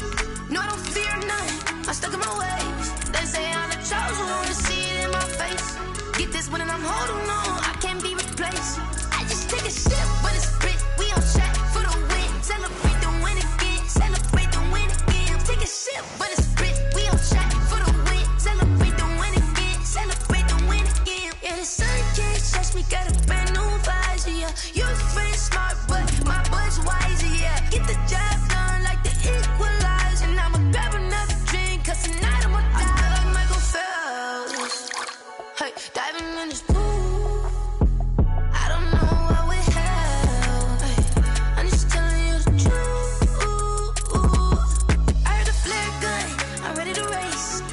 No, I don't fear none, I'm stuck in my ways. They say I'm the chosen one, to see it in my face. Get this one and I'm holding on, I can't be replaced. I just take a sip, but it's spit, we on track for the win. Celebrate the win again, celebrate the win again. Take a sip, but it's spit, we on track for the win. Celebrate the win again, Yes, we got a brand new visor, yeah. You friend smart, but my boy's wiser, yeah. Get the job done like the equalizer. And I'ma grab another drink, cause tonight I'ma die like Michael Phelps. Hey, diving in this pool, I don't know what we have. Hey, I'm just telling you the truth. I heard the flare gun, I'm ready to race.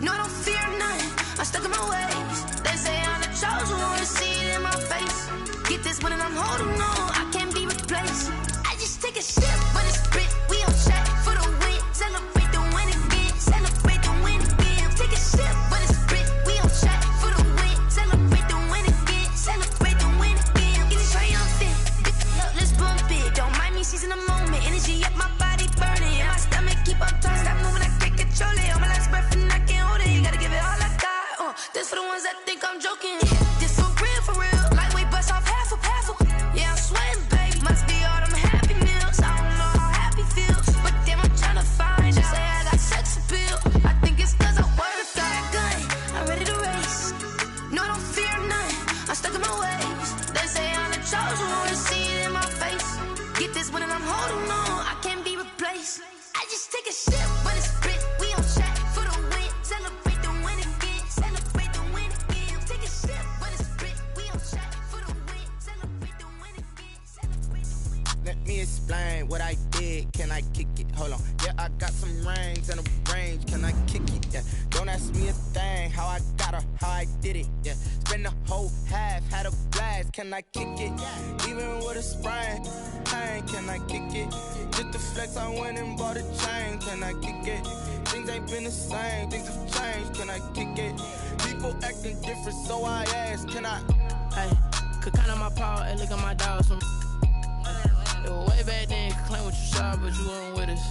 No, I don't fear none, I'm stuck in my ways. They say I'm the chosen one, see it in my face. Get this one and I'm holding on, I can't be replaced. I just take a sip, but it's Brit, we on track for the win. Celebrate the win again, celebrate the win again. Take a sip, but it's Brit, we on track for the win. Celebrate the win again, celebrate the win again. Get it triumphant, let's bump it. Don't mind me seizing the moment, energy up my body burning. My stomach keep on turning, stop moving, I can't control it. On my last breath and I can't hold it, you gotta give it all I got. This for the ones that think I'm joking. This for real, lightweight bust off half a. Yeah, I'm sweating, baby, must be all them happy meals. I don't know how happy feels, but damn, I'm tryna find out. Say I got sex appeal, I think it's cause I work. Got a gun, I'm ready to race. No, I don't fear none, I'm stuck in my ways. They say I'm the chosen one, see it in my face. Get this one and I'm holding on, I can't be replaced. I just take a sip, but it's Brit, we on track for the win. Celebrate the win again, celebrate the win again. Take a sip, but it's Brit, we on track for the win. Celebrate the win again, celebrate the win. Let me explain what I did. Can I kick it? Hold on. Yeah, I got some rings and a range. Can I kick it? Yeah. Don't ask me a thing. How I got her, how I did it. Yeah. Spend the whole half, had a blast. Can I kick it? Even with a sprain, pain. Can I kick it? Just the flex, I went and bought a chain. Can I kick it? Things ain't been the same. Things have changed. Can I kick it? People acting different, so I ask. Can I? Hey, could count on my power and look at my dogs from. It was way back then, could claim what you saw, but you weren't with us.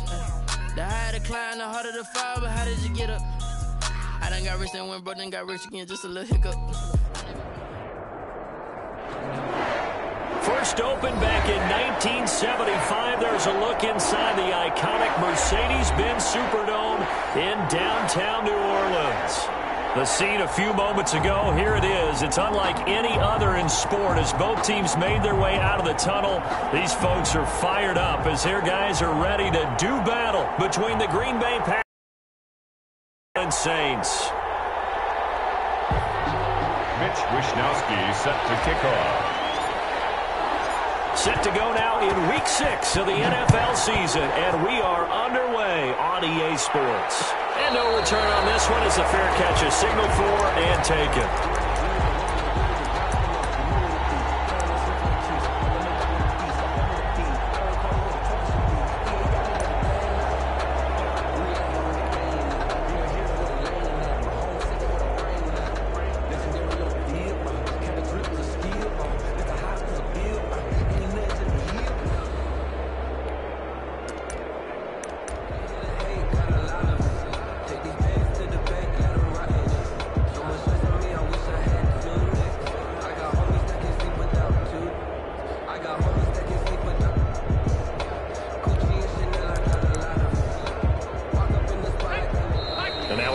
The higher the climb, the harder the fall, but how did you get up? I done got rich and went broke, then got rich again, just a little hiccup. First opened back in 1975. There's a look inside the iconic Mercedes-Benz Superdome in downtown New Orleans. The scene a few moments ago, here it is. It's unlike any other in sport as both teams made their way out of the tunnel. These folks are fired up as their guys are ready to do battle between the Green Bay Packers and Saints. Mitch Wishnowsky set to kick off. Set to go now in Week 6 of the NFL season, and we are underway on EA Sports. And no return on this one as a fair catch is signaled for and taken.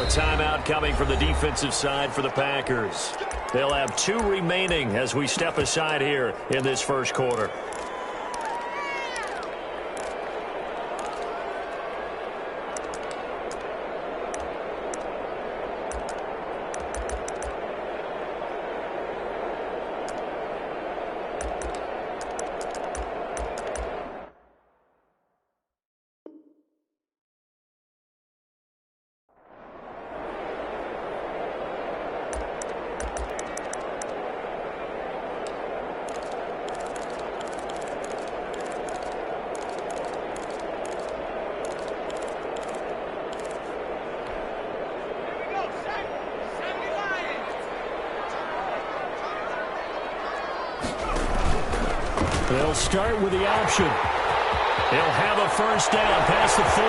Timeout coming from the defensive side for the Packers. They'll have 2 remaining as we step aside here in this first quarter. They'll start with the option. He'll have a first down past the 40.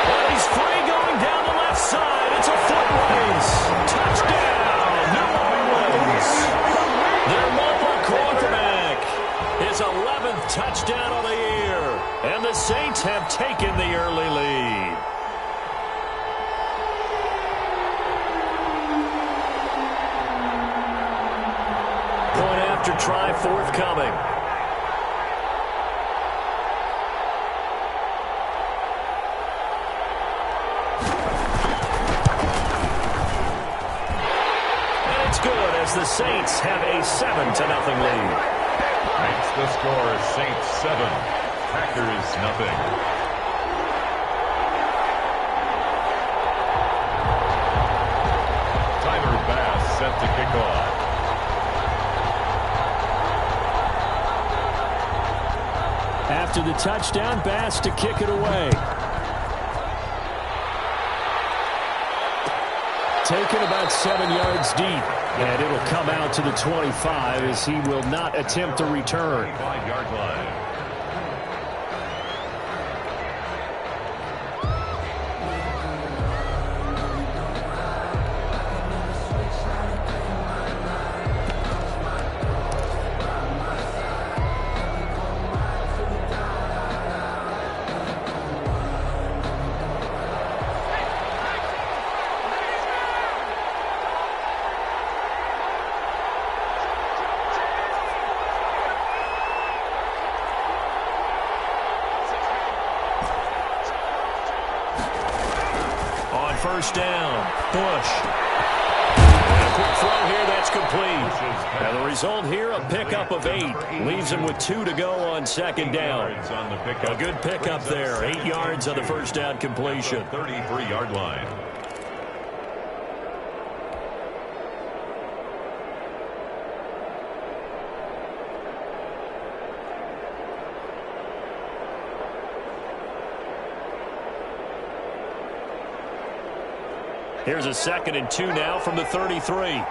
Well, he's free going down the left side. It's a foot race. Touchdown, New Orleans. Their mobile quarterback. His 11th touchdown of the year. And the Saints have taken the early lead. after try forthcoming. And it's good as the Saints have a 7-0 lead. Makes the score Saints 7, Packers nothing. Set to kick off. After the touchdown, Bass to kick it away. Taken about 7 yards deep, and it'll come out to the 25 as he will not attempt to return. 5-yard line. First down, Bush. And a quick throw here, that's complete. And the result here, a pickup of 8. Leaves him with 2 to go on second down. A good pickup there, 8 yards on the first down completion. 33-yard line. Here's a 2nd and 2 now from the 33.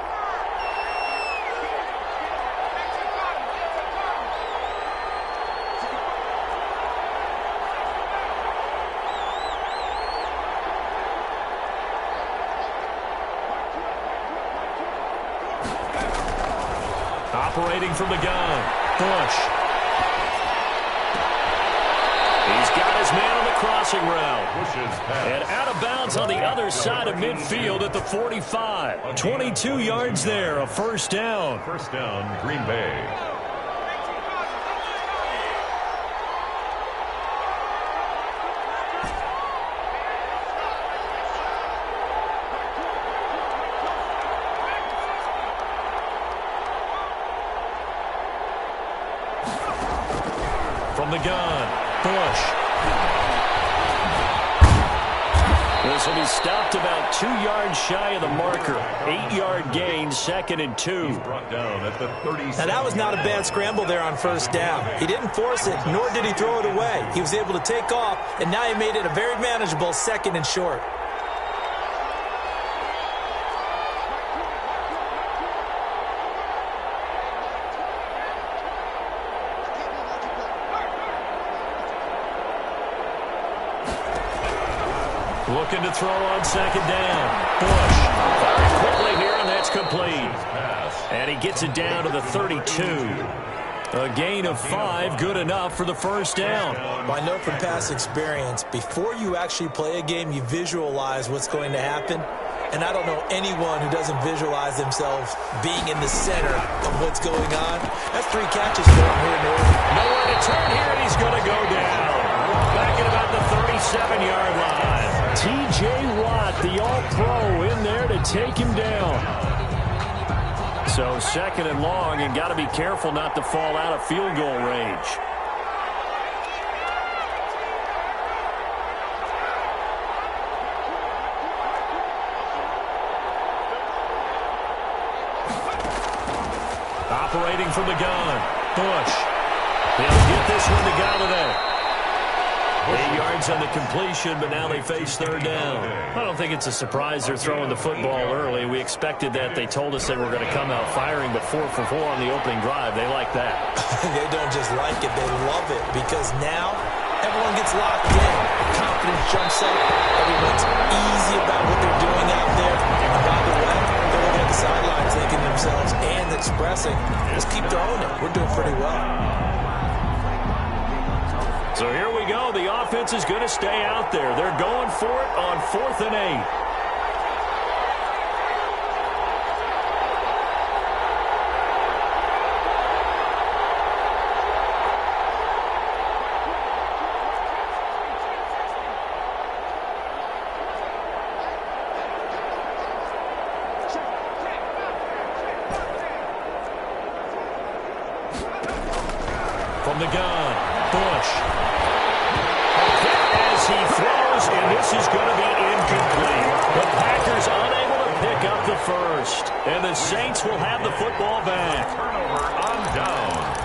Operating from the gun, Bush. He's got his man on the crossing route. And out of bounds on the other side of midfield at the 45. 22 yards there, a first down. First down, Green Bay. From the gun, Bush. This will be stopped about 2 yards shy of the marker. 8-yard gain, 2nd and 2. He's brought down at the 37. Now, that was not a bad scramble there on first down. He didn't force it, nor did he throw it away. He was able to take off, and now he made it a very manageable 2nd and short. Looking to throw on second down. Bush firing quickly here, and that's complete. And he gets it down to the 32. A gain of 5, good enough for the first down. I know from past experience, before you actually play a game, you visualize what's going to happen. And I don't know anyone who doesn't visualize themselves being in the center of what's going on. That's 3 catches for him here in the early. Nowhere to turn here, and he's going to go down. Back at about the 37-yard line. T.J. Watt, the all-pro, in there to take him down. So 2nd and long, and got to be careful not to fall out of field goal range. Operating from the gun, Bush. He'll get this one to Galladay. 8 yards on the completion, but now they face third down. I don't think it's a surprise they're throwing the football early. We expected that. They told us they were going to come out firing, but 4 for 4 on the opening drive. They like that. They don't just like it, they love it, because now everyone gets locked in. Confidence jumps up. Everyone's easy about what they're doing out there. And by the way, they're looking at the sidelines thinking to themselves and expressing, just keep throwing it. We're doing pretty well. So here we go. The offense is going to stay out there. They're going for it on 4th and 8. from the gun. Bush. As he throws, and this is going to be incomplete. The Packers unable to pick up the first. And the Saints will have the football back. Turnover on downs.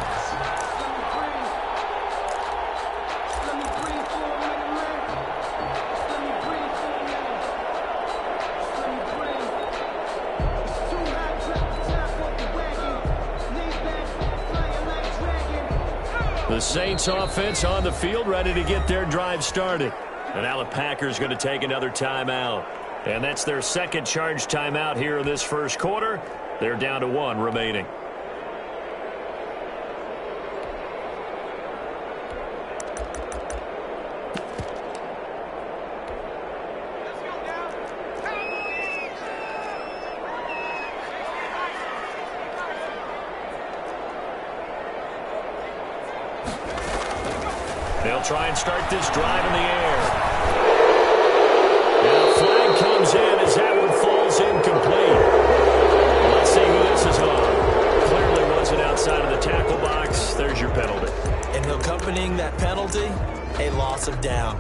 The Saints offense on the field, ready to get their drive started. And now the Packers going to take another timeout. And that's their second charge timeout here in this first quarter. They're down to 1 remaining. They'll try and start this drive in the air. And a flag comes in as that one falls incomplete. Let's see who this is on. Clearly wasn't outside of the tackle box. There's your penalty. And accompanying that penalty, a loss of down.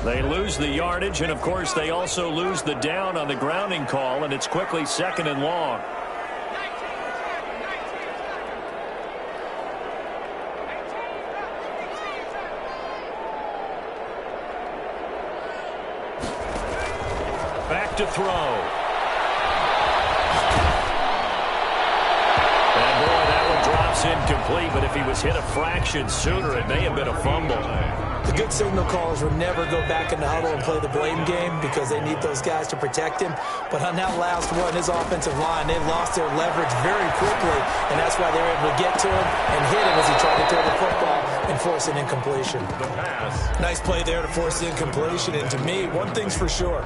They lose the yardage, and, of course, they also lose the down on the grounding call, and it's quickly second and long. Back to throw. And, boy, that one drops incomplete, but if he was hit a fraction sooner, it may have been a fumble. The good signal callers will never go back in the huddle and play the blame game because they need those guys to protect him. But on that last one, his offensive line, they lost their leverage very quickly, and that's why they were able to get to him and hit him as he tried to throw the football and force an incompletion. The pass. Nice play there to force the incompletion, and to me, one thing's for sure.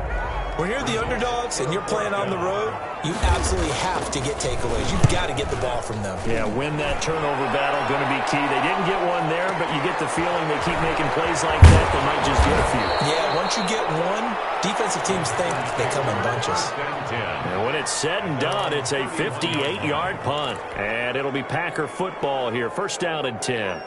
When you're the underdogs and you're playing on the road, you absolutely have to get takeaways. You've got to get the ball from them. Yeah, win that turnover battle, going to be key. They didn't get one there, but you get the feeling they keep making plays like that, they might just get a few. Yeah, once you get one, defensive teams think they come in bunches. And when it's said and done, it's a 58-yard punt. And it'll be Packer football here. First down and 10.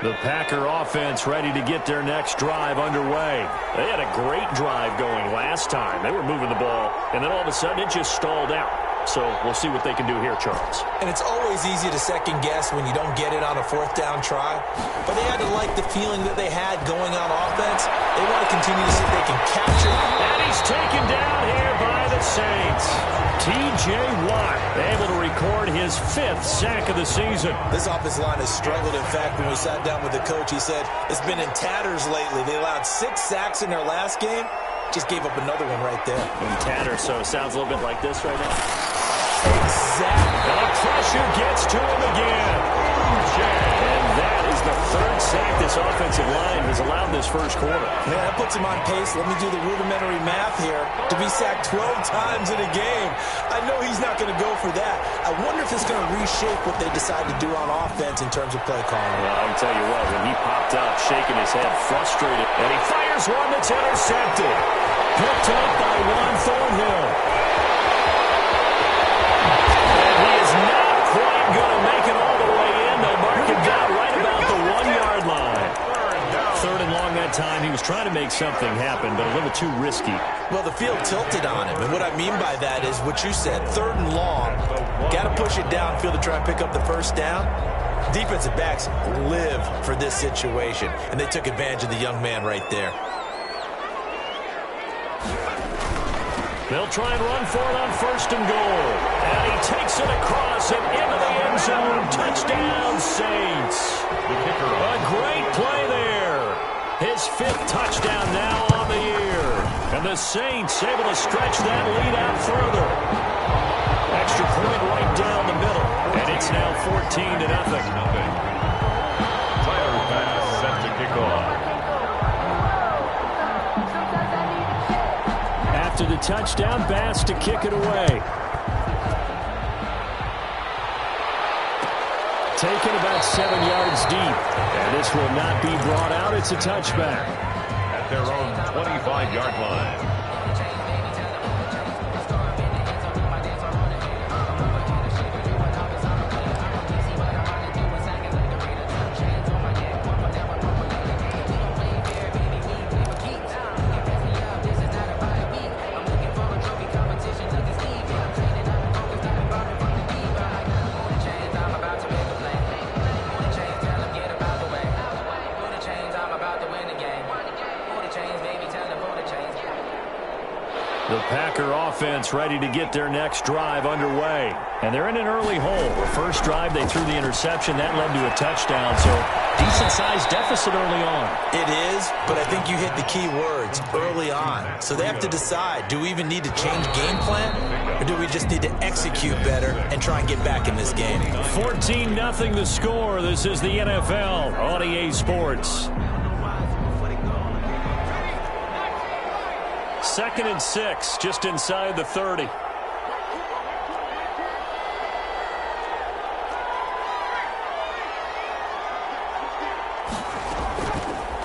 The Packer offense ready to get their next drive underway. They had a great drive going last time. They were moving the ball, and then all of a sudden it just stalled out. So we'll see what they can do here, Charles. And it's always easy to second guess when you don't get it on a fourth down try. But they had to like the feeling that they had going on offense. They want to continue to see if they can capture. And he's taken down here by the Saints. T.J. Watt able to record his 5th sack of the season. This offensive line has struggled. In fact, when we sat down with the coach, he said it's been in tatters lately. They allowed 6 sacks in their last game. Just gave up another one right there. In tatters, so it sounds a little bit like this right now. Exactly. And the pressure gets to him again. And that is the 3rd sack this offensive line has allowed this first quarter. Man, that puts him on pace. Let me do the rudimentary math here. To be sacked 12 times in a game. I know he's not going to go for that. I wonder if it's going to reshape what they decide to do on offense in terms of play calling. Well, I can tell you what, when he popped up, shaking his head, frustrated, and he fires one that's intercepted. Picked up by Juan Thornhill. And he is not quite going to make it all the way in. They'll mark him down right about the 1-yard line. 3rd and long that time. He was trying to make something happen, but a little too risky. Well, the field tilted on him, and what I mean by that is what you said. 3rd and long, got to push it downfield to try and pick up the first down. Defensive backs live for this situation, and they took advantage of the young man right there. They'll try and run for it on 1st and goal. And he takes it across and into the end zone. Touchdown, Saints. A great play there. His 5th touchdown now on the year. And the Saints able to stretch that lead out further. Extra point right down the middle. And it's now 14-0. Tyler pass set to kick off. After the touchdown, Bass to kick it away. taken about 7 yards deep. And this will not be brought out. It's a touchback. At their own 25-yard line. The Packer offense ready to get their next drive underway. And they're in an early hole. The first drive, they threw the interception. That led to a touchdown. So, decent-sized deficit early on. It is, but I think you hit the key words, early on. So they have to decide, do we even need to change game plan? Or do we just need to execute better and try and get back in this game? 14-0 the score. This is the NFL on EA Sports. 2nd and 6, just inside the 30.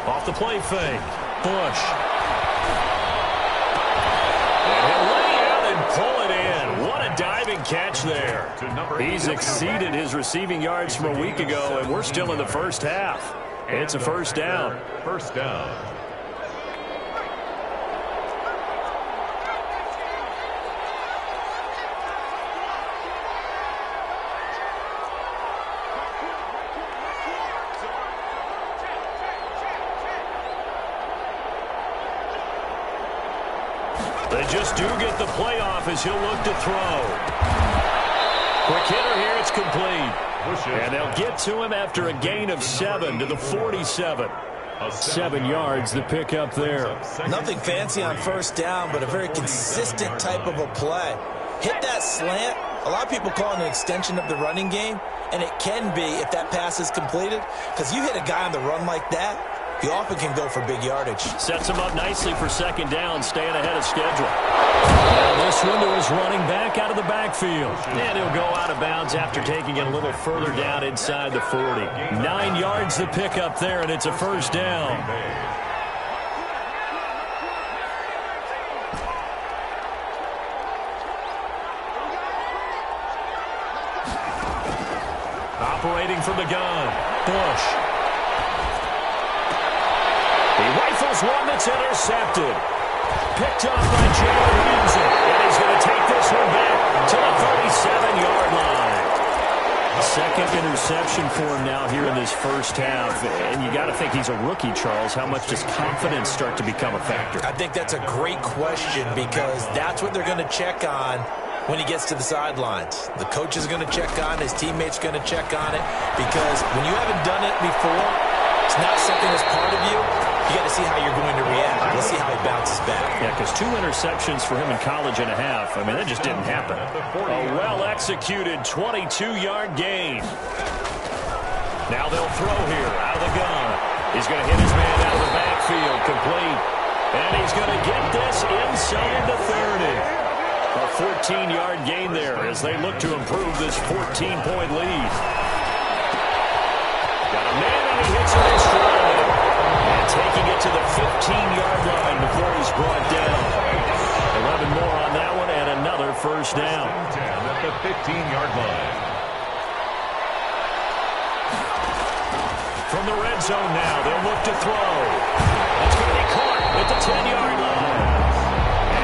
Off the play fake. Bush. And he'll lay out and pull it in. What a diving catch there. He's exceeded his receiving yards from a week ago, and we're still in the first half. It's a first down. First down. They just do get the playoff as he'll look to throw. Quick hitter here, it's complete. And they'll get to him after a gain of 7 to the 47. 7 yards, the pickup there. Nothing fancy on first down, but a very consistent type of a play. Hit that slant. A lot of people call it an extension of the running game, and it can be if that pass is completed, because you hit a guy on the run like that, you often can go for big yardage. Sets him up nicely for second down, staying ahead of schedule. Now this one to his running back out of the backfield. And he'll go out of bounds after taking it a little further down inside the 40. 9 yards the pickup there, and it's a first down. Operating from the gun, Bush. He rifles one that's intercepted. Picked off by Jalen Ramsey. And he's going to take this one back to the 37-yard line. Second interception for him now here in this first half. And you got to think he's a rookie, Charles. How much does confidence start to become a factor? I think that's a great question because that's what they're going to check on when he gets to the sidelines. The coach is going to check on it. His teammate's going to check on it because when you haven't done it before, it's not something that's part of you. You got to see how you're going to react. Let's see how he bounces back. Yeah, because 2 interceptions for him in college and a half. I mean, that just didn't happen. A well-executed 22-yard gain. Now they'll throw here out of the gun. He's going to hit his man out of the backfield, complete. And he's going to get this inside the 30. A 14-yard gain there as they look to improve this 14-point lead. Got a man and he hits it in stride. And taking it to the 15-yard line before he's brought down. 11 more on that one and another first down. 10 at the 15-yard line. From the red zone now, they'll look to throw. It's going to be caught at the 10-yard line.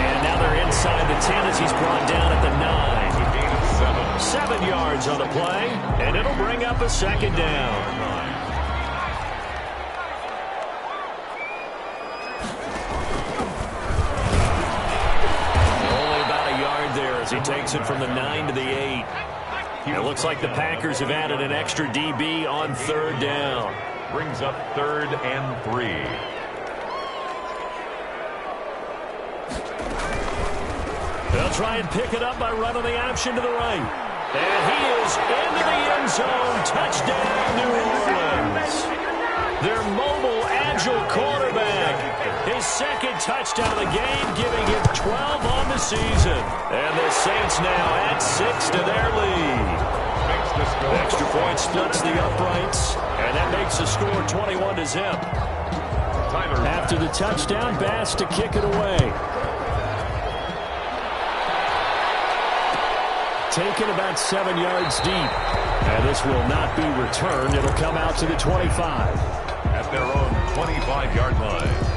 And now they're inside the 10 as he's brought down at the 9. 7 yards on the play, and it'll bring up a second down. As he takes it from the 9 to the 8. It looks like the Packers have added an extra DB on third down. Brings up 3rd and 3. They'll try and pick it up by running the option to the right. And he is into the end zone. Touchdown, New Orleans. Their mobile, agile quarterback. His second touchdown of the game, giving him 12 on the season. And the Saints now add 6 to their lead. The extra point splits the uprights, and that makes the score 21-0. After the touchdown, Bass to kick it away. Taken about 7 yards deep. And this will not be returned. It'll come out to the 25. At their own 25-yard line.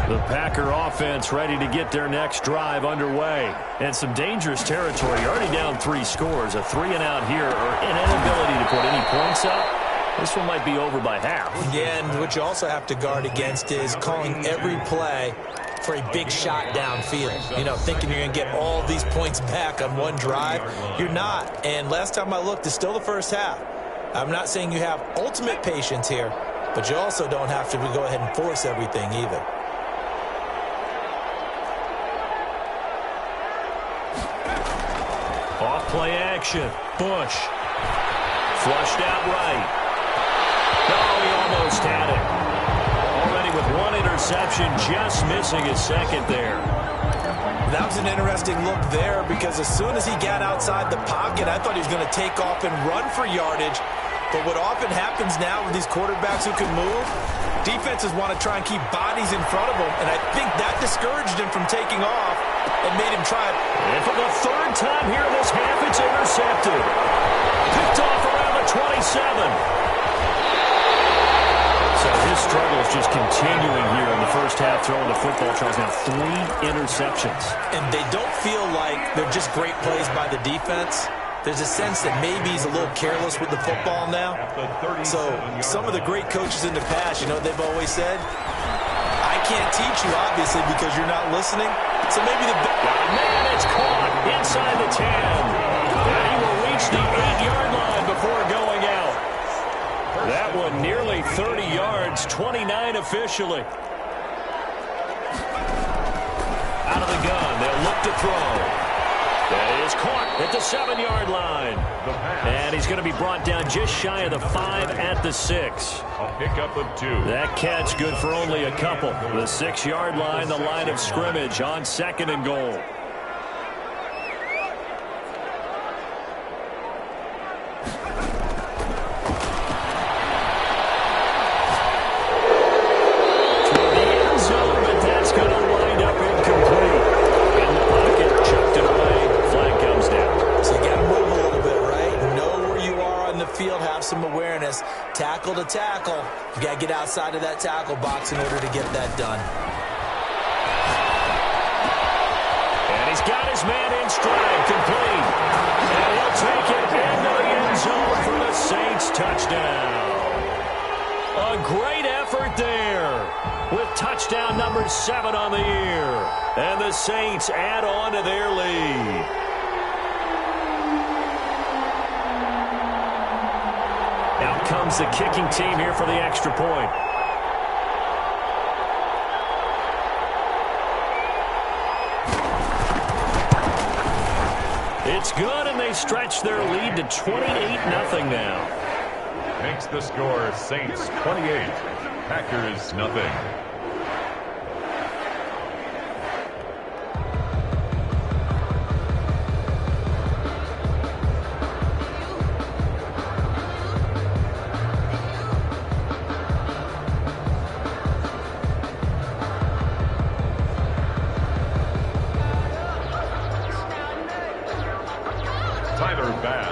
The Packer offense ready to get their next drive underway. And some dangerous territory. Already down 3 scores. A 3-and-out here, or an inability to put any points up. This one might be over by half. Yeah, and what you also have to guard against is calling every play for a big shot downfield. You know, thinking you're going to get all these points back on one drive. You're not. And last time I looked, it's still the first half. I'm not saying you have ultimate patience here, but you also don't have to go ahead and force everything either. Off play action. Bush. Flushed out right. Oh, he almost had it. Already with 1 interception, just missing his second there. That was an interesting look there because as soon as he got outside the pocket, I thought he was going to take off and run for yardage. But what often happens now with these quarterbacks who can move, defenses want to try and keep bodies in front of them, and I think that discouraged him from taking off and made him try it. And for the 3rd time here in this half, it's intercepted. Picked off around the 27. So his struggles just continuing here in the first half throwing the football. Charles now 3 interceptions. And they don't feel like they're just great plays by the defense. There's a sense that maybe he's a little careless with the football now. So some of the great coaches in the past, you know, they've always said, I can't teach you, obviously, because you're not listening. So maybe the... Man, it's caught inside the 10. And he will reach the 8-yard line before going out. That one nearly 30 yards, 29 officially. Out of the gun, they'll look to throw. That is caught at the 7-yard line. And he's going to be brought down just shy of the 5 at the 6. A pickup of 2. That catch good for only a couple. The 6-yard line, the line of scrimmage on 2nd and goal. Tackle to tackle. You got to get outside of that tackle box in order to get that done. And he's got his man in stride, complete. And he'll take it into the end zone for the Saints touchdown. A great effort there with touchdown number 7 on the year. And the Saints add on to their lead. Out comes the kicking team here for the extra point. It's good, and they stretch their lead to 28-0 now. Makes the score Saints 28, Packers nothing.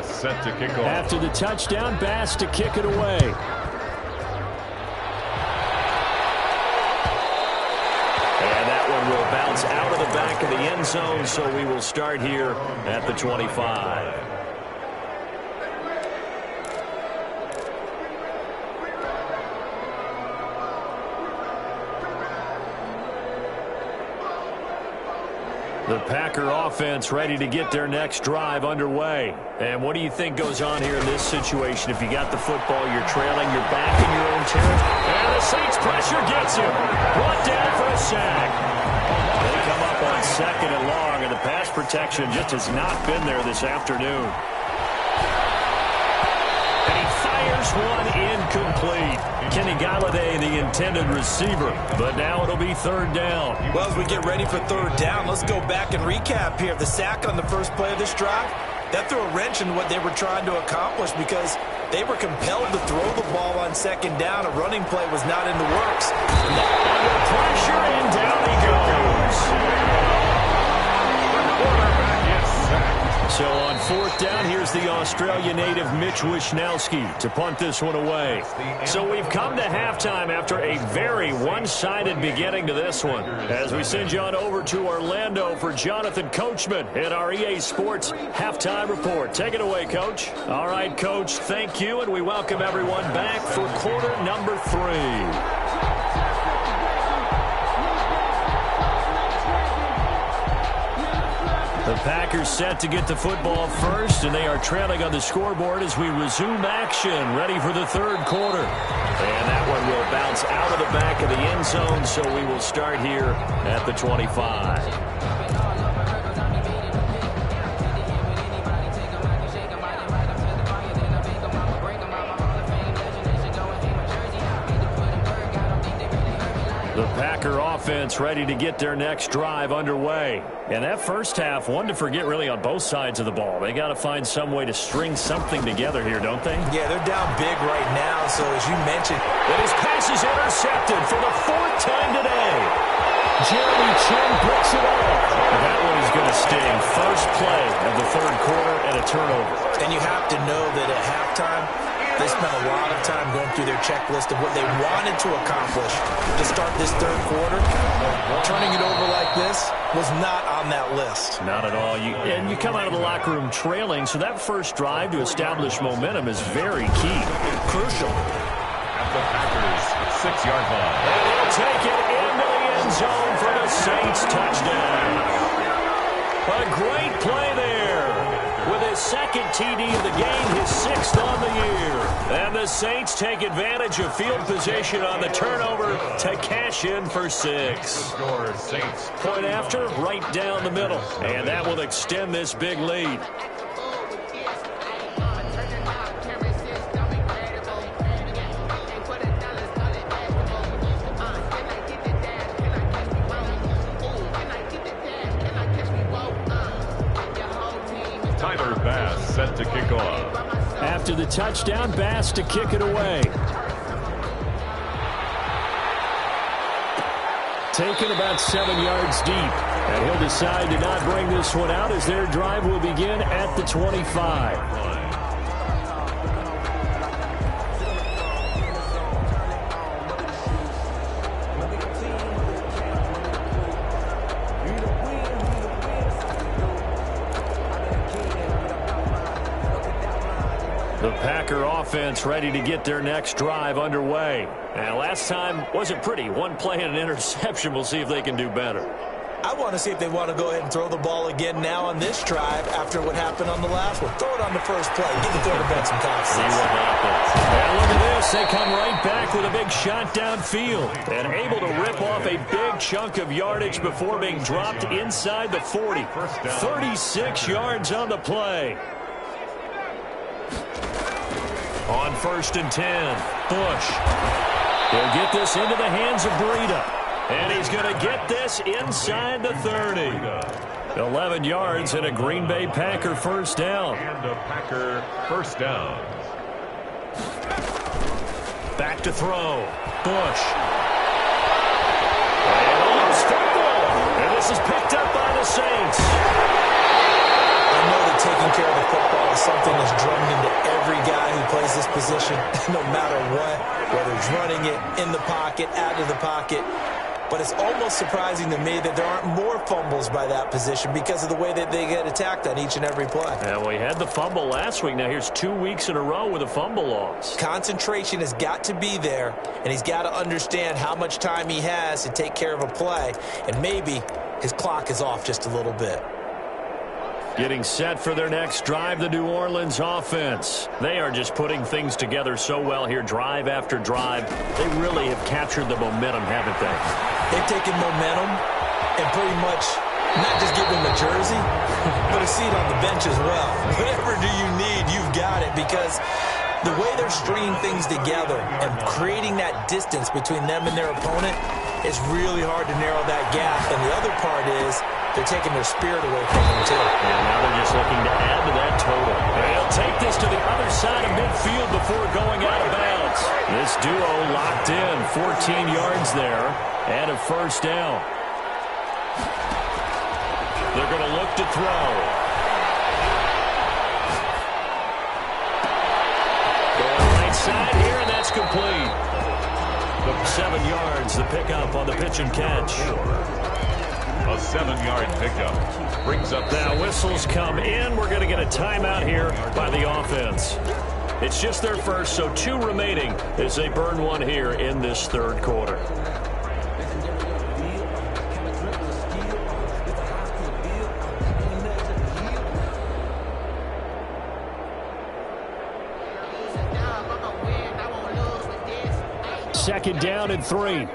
Set to kick off. After the touchdown, Bass to kick it away. And that one will bounce out of the back of the end zone, so we will start here at the 25. The Packer offense ready to get their next drive underway. And what do you think goes on here in this situation? If you got the football, you're trailing, you're back in your own territory. And the Saints pressure gets him. Brought down for a sack. They come up on 2nd and long, and the pass protection just has not been there this afternoon. And he fires Fires one incomplete. Kenny Galladay, the intended receiver. But now it'll be third down. Well, as we get ready for third down, let's go back and recap here. The sack on the first play of this drive, that threw a wrench in what they were trying to accomplish because they were compelled to throw the ball on second down. A running play was not in the works. Under pressure, and down he goes. So on fourth down, here's the Australia native Mitch Wishnowsky to punt this one away. So we've come to halftime after a very one-sided beginning to this one. As we send you on over to Orlando for Jonathan Coachman in our EA Sports Halftime Report. Take it away, Coach. All right, Coach, thank you, and we welcome everyone back for quarter number 3. The Packers set to get the football first, and they are trailing on the scoreboard as we resume action, ready for the third quarter. And that one will bounce out of the back of the end zone, so we will start here at the 25. The Packer offense ready to get their next drive underway. And that first half, one to forget really on both sides of the ball. They got to find some way to string something together here, don't they? Yeah, they're down big right now, so as you mentioned. But his pass is intercepted for the 4th time today. Jeremy Chin breaks it off. That one is going to sting. First play of the third quarter and a turnover. And you have to know that at halftime, they spent a lot of time going through their checklist of what they wanted to accomplish to start this third quarter. Turning it over like this was not on that list. Not at all. And you come out of the locker room trailing, so that first drive to establish momentum is very key. Crucial. At the Packers' 6-yard line. And he'll take it into the end zone for the Saints touchdown. A great play there. With his second TD of the game, his 6th on the year. And the Saints take advantage of field position on the turnover to cash in for 6. Point after, right down the middle. And that will extend this big lead. Set to kick off. After the touchdown, Bass to kick it away. Taken about 7 yards deep. And he'll decide to not bring this one out as their drive will begin at the 25. The Packer offense ready to get their next drive underway. And last time wasn't pretty. One play and an interception. We'll see if they can do better. I want to see if they want to go ahead and throw the ball again now on this drive after what happened on the last one. Throw it on the first play. Give the quarterback some confidence. See what happens. And look at this. They come right back with a big shot downfield and able to rip off a big chunk of yardage before being dropped inside the 40. 36 yards on the play. On 1st and 10, Bush. He'll get this into the hands of Breida. And he's going to get this inside the 30. 11 yards and a Green Bay Packer first down. And a Packer first down. Back to throw. Bush. And almost fumble. And this is picked up by the Saints. I know that taking care of the football is something that's drummed into every guy who plays this position, no matter what, whether he's running it, in the pocket, out of the pocket. But it's almost surprising to me that there aren't more fumbles by that position because of the way that they get attacked on each and every play. And we had the fumble last week. Now here's 2 weeks in a row with a fumble loss. Concentration has got to be there, and he's got to understand how much time he has to take care of a play, and maybe his clock is off just a little bit. Getting set for their next drive, the New Orleans offense. They are just putting things together so well here, drive after drive. They really have captured the momentum, haven't they? They've taken momentum and pretty much not just give him a jersey, but a seat on the bench as well. Whatever do you need, you've got it, because The way they're stringing things together and creating that distance between them and their opponent, it's really hard to narrow that gap. And the other part is they're taking their spirit away from them, too. And now they're just looking to add to that total. They'll take this to the other side of midfield before going out of bounds. This duo locked in, 14 yards there, and a first down. They're going to look to throw. Going right side here, and that's complete. 7 yards, the pickup on the pitch and catch. A 7-yard pickup brings up. Now whistles come in. We're going to get a timeout here by the offense. It's just their first, so 2 remaining as they burn one here in this third quarter. Second down and 3.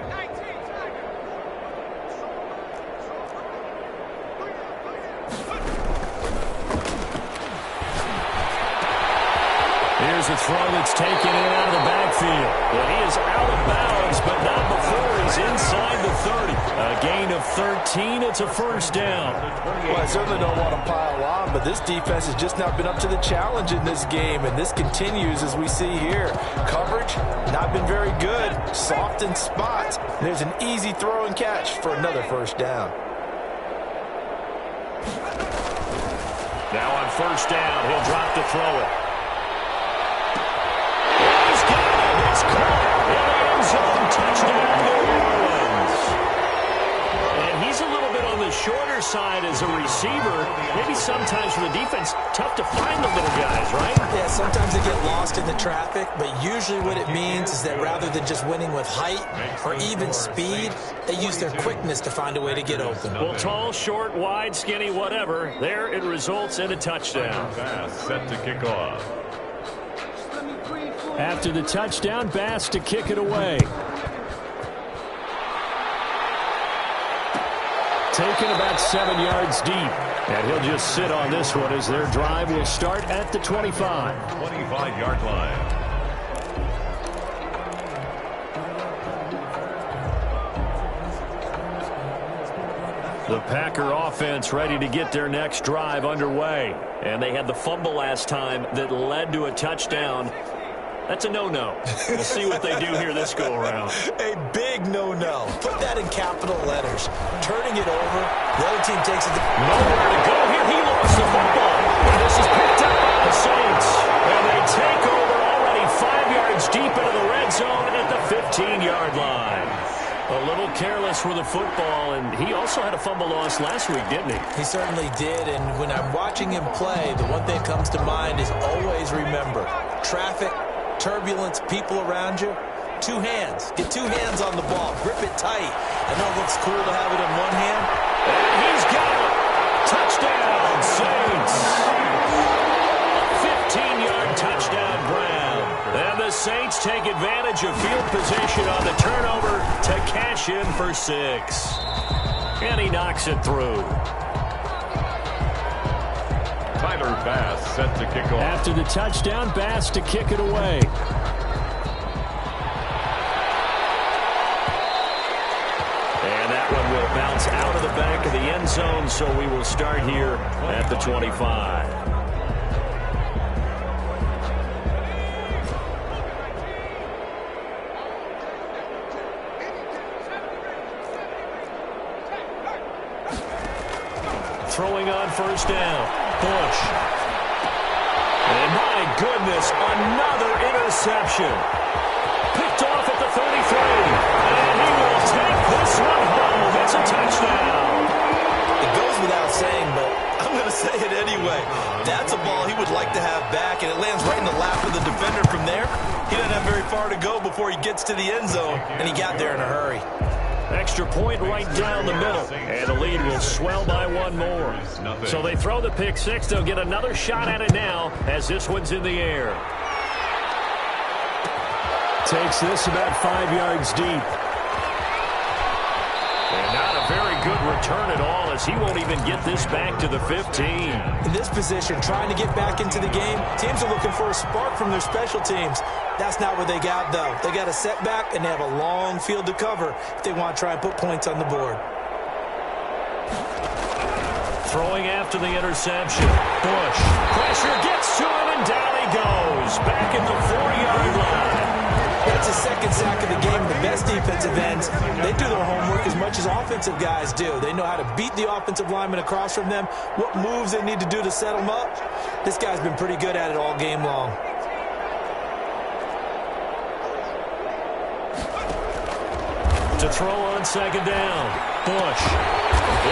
Here's a throw that's taken in out of the backfield. Well, he is out of bounds, but not before he's inside the 30. A gain of 13. It's a first down. Well, I certainly don't want to pile on, but this defense has just not been up to the challenge in this game, and this continues as we see here. Coverage, not been very good. Soft in spots. There's an easy throw and catch for another first down. Now on first down, he'll drop to throw it. Touchdown, New Orleans. And he's a little bit on the shorter side as a receiver. Maybe sometimes for the defense, tough to find the little guys, right? Yeah, sometimes they get lost in the traffic, but usually what it means is that rather than just winning with height or even speed, they use their quickness to find a way to get open. Well, tall, short, wide, skinny, whatever. There it results in a touchdown. Pass set to kick off. After the touchdown, Bass to kick it away. Taken about 7 yards deep. And he'll just sit on this one as their drive will start at the 25. 25-yard line. The Packer offense ready to get their next drive underway. And they had the fumble last time that led to a touchdown. That's a no-no. We'll see what they do here this go-around. A big no-no. Put that in capital letters. Turning it over, the other team takes it. Nowhere to go here. He lost the football. And this is picked up by the Saints. And they take over already 5 yards deep into the red zone at the 15-yard line. A little careless with the football, and he also had a fumble loss last week, didn't he? He certainly did, and when I'm watching him play, the one thing that comes to mind is always remember, traffic, turbulence, people around you, 2 hands. Get 2 hands on the ball. Grip it tight. I know it looks cool to have it in one hand. And he's got it. Touchdown, Saints. 15-yard touchdown, Brown. And the Saints take advantage of field position on the turnover to cash in for 6. And he knocks it through. Tyler Bass set to kick off. After the touchdown, Bass to kick it away. And that one will bounce out of the back of the end zone, so we will start here at the 25. Throwing on first down. Bush. And my goodness, another interception. Picked off at the 33. And he will take this one home. It's a touchdown. It goes without saying, but I'm going to say it anyway. That's a ball he would like to have back, and it lands right in the lap of the defender from there. He doesn't have very far to go before he gets to the end zone, and he got there in a hurry. Extra point right down the middle. And the lead will swell by 1 more. So they throw the pick 6. They'll get another shot at it now as this one's in the air. Takes this about 5 yards deep. And not a very good return at all as he won't even get this back to the 15. In this position, trying to get back into the game, teams are looking for a spark from their special teams. That's not what they got, though. They got a setback, and they have a long field to cover if they want to try and put points on the board. Throwing after the interception. Bush. Pressure gets to him, and down he goes. Back at the 4-yard line. That's his second sack of the game. The best defensive ends, they do their homework as much as offensive guys do. They know how to beat the offensive lineman across from them, what moves they need to do to set them up. This guy's been pretty good at it all game long. To throw on second down. Bush.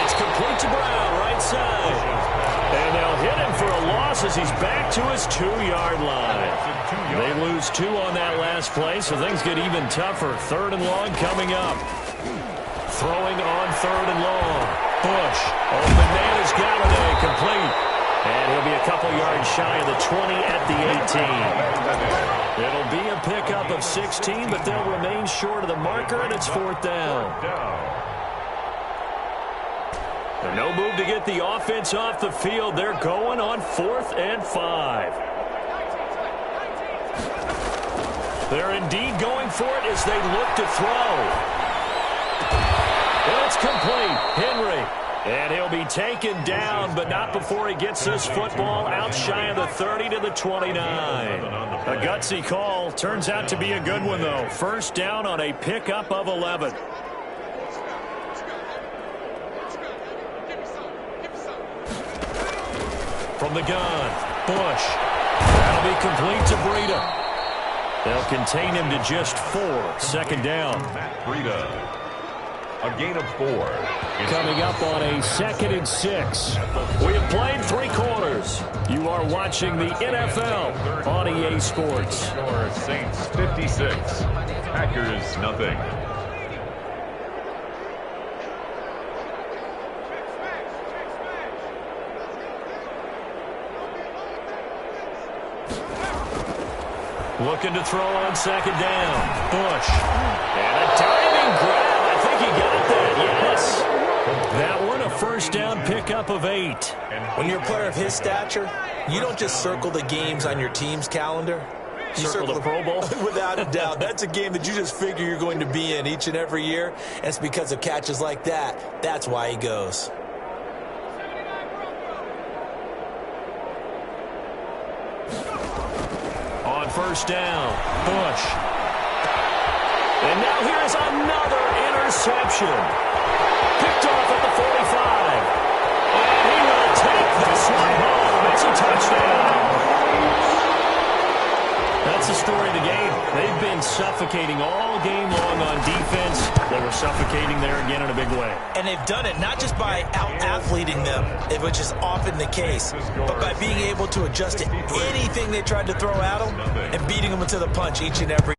It's complete to Brown, right side. And they'll hit him for a loss as he's back to his 2-yard line. They lose 2 on that last play, so things get even tougher. 3rd and long coming up. Throwing on 3rd and long. Bush. Open man is Galladay, complete. And he'll be a couple yards shy of the 20 at the 18. It'll be a pickup of 16, but they'll remain short of the marker, and it's 4th down. No move to get the offense off the field. They're going on 4th and 5. They're indeed going for it as they look to throw. It's complete. Henry. And he'll be taken down, but not before he gets this football out shy of the 30 to the 29. A gutsy call. Turns out to be a good one, though. 1st down on a pickup of 11. From the gun, Bush. That'll be complete to Breida. They'll contain him to just 4. 2nd down. Breida. A gain of 4. Coming up on a 2nd and 6. We have played 3 quarters. You are watching the NFL on EA Sports. Score Saints 56. Packers nothing. Looking to throw on 2nd down. Bush. And a diving grab. I think he got that, yes. That one a 1st down pickup of 8. When you're a player of his stature, you don't just circle the games on your team's calendar. You circle the Pro Bowl? Without a doubt. That's a game that you just figure you're going to be in each and every year. And it's because of catches like that. That's why he goes. On 1st down, Bush. And now here's another interception. Picked off at the 45. And he will take this one home. It's a touchdown. That's the story of the game. They've been suffocating all game long on defense. They were suffocating there again in a big way. And they've done it not just by out-athleting them, which is often the case, but by being able to adjust to anything they tried to throw at them and beating them to the punch each and every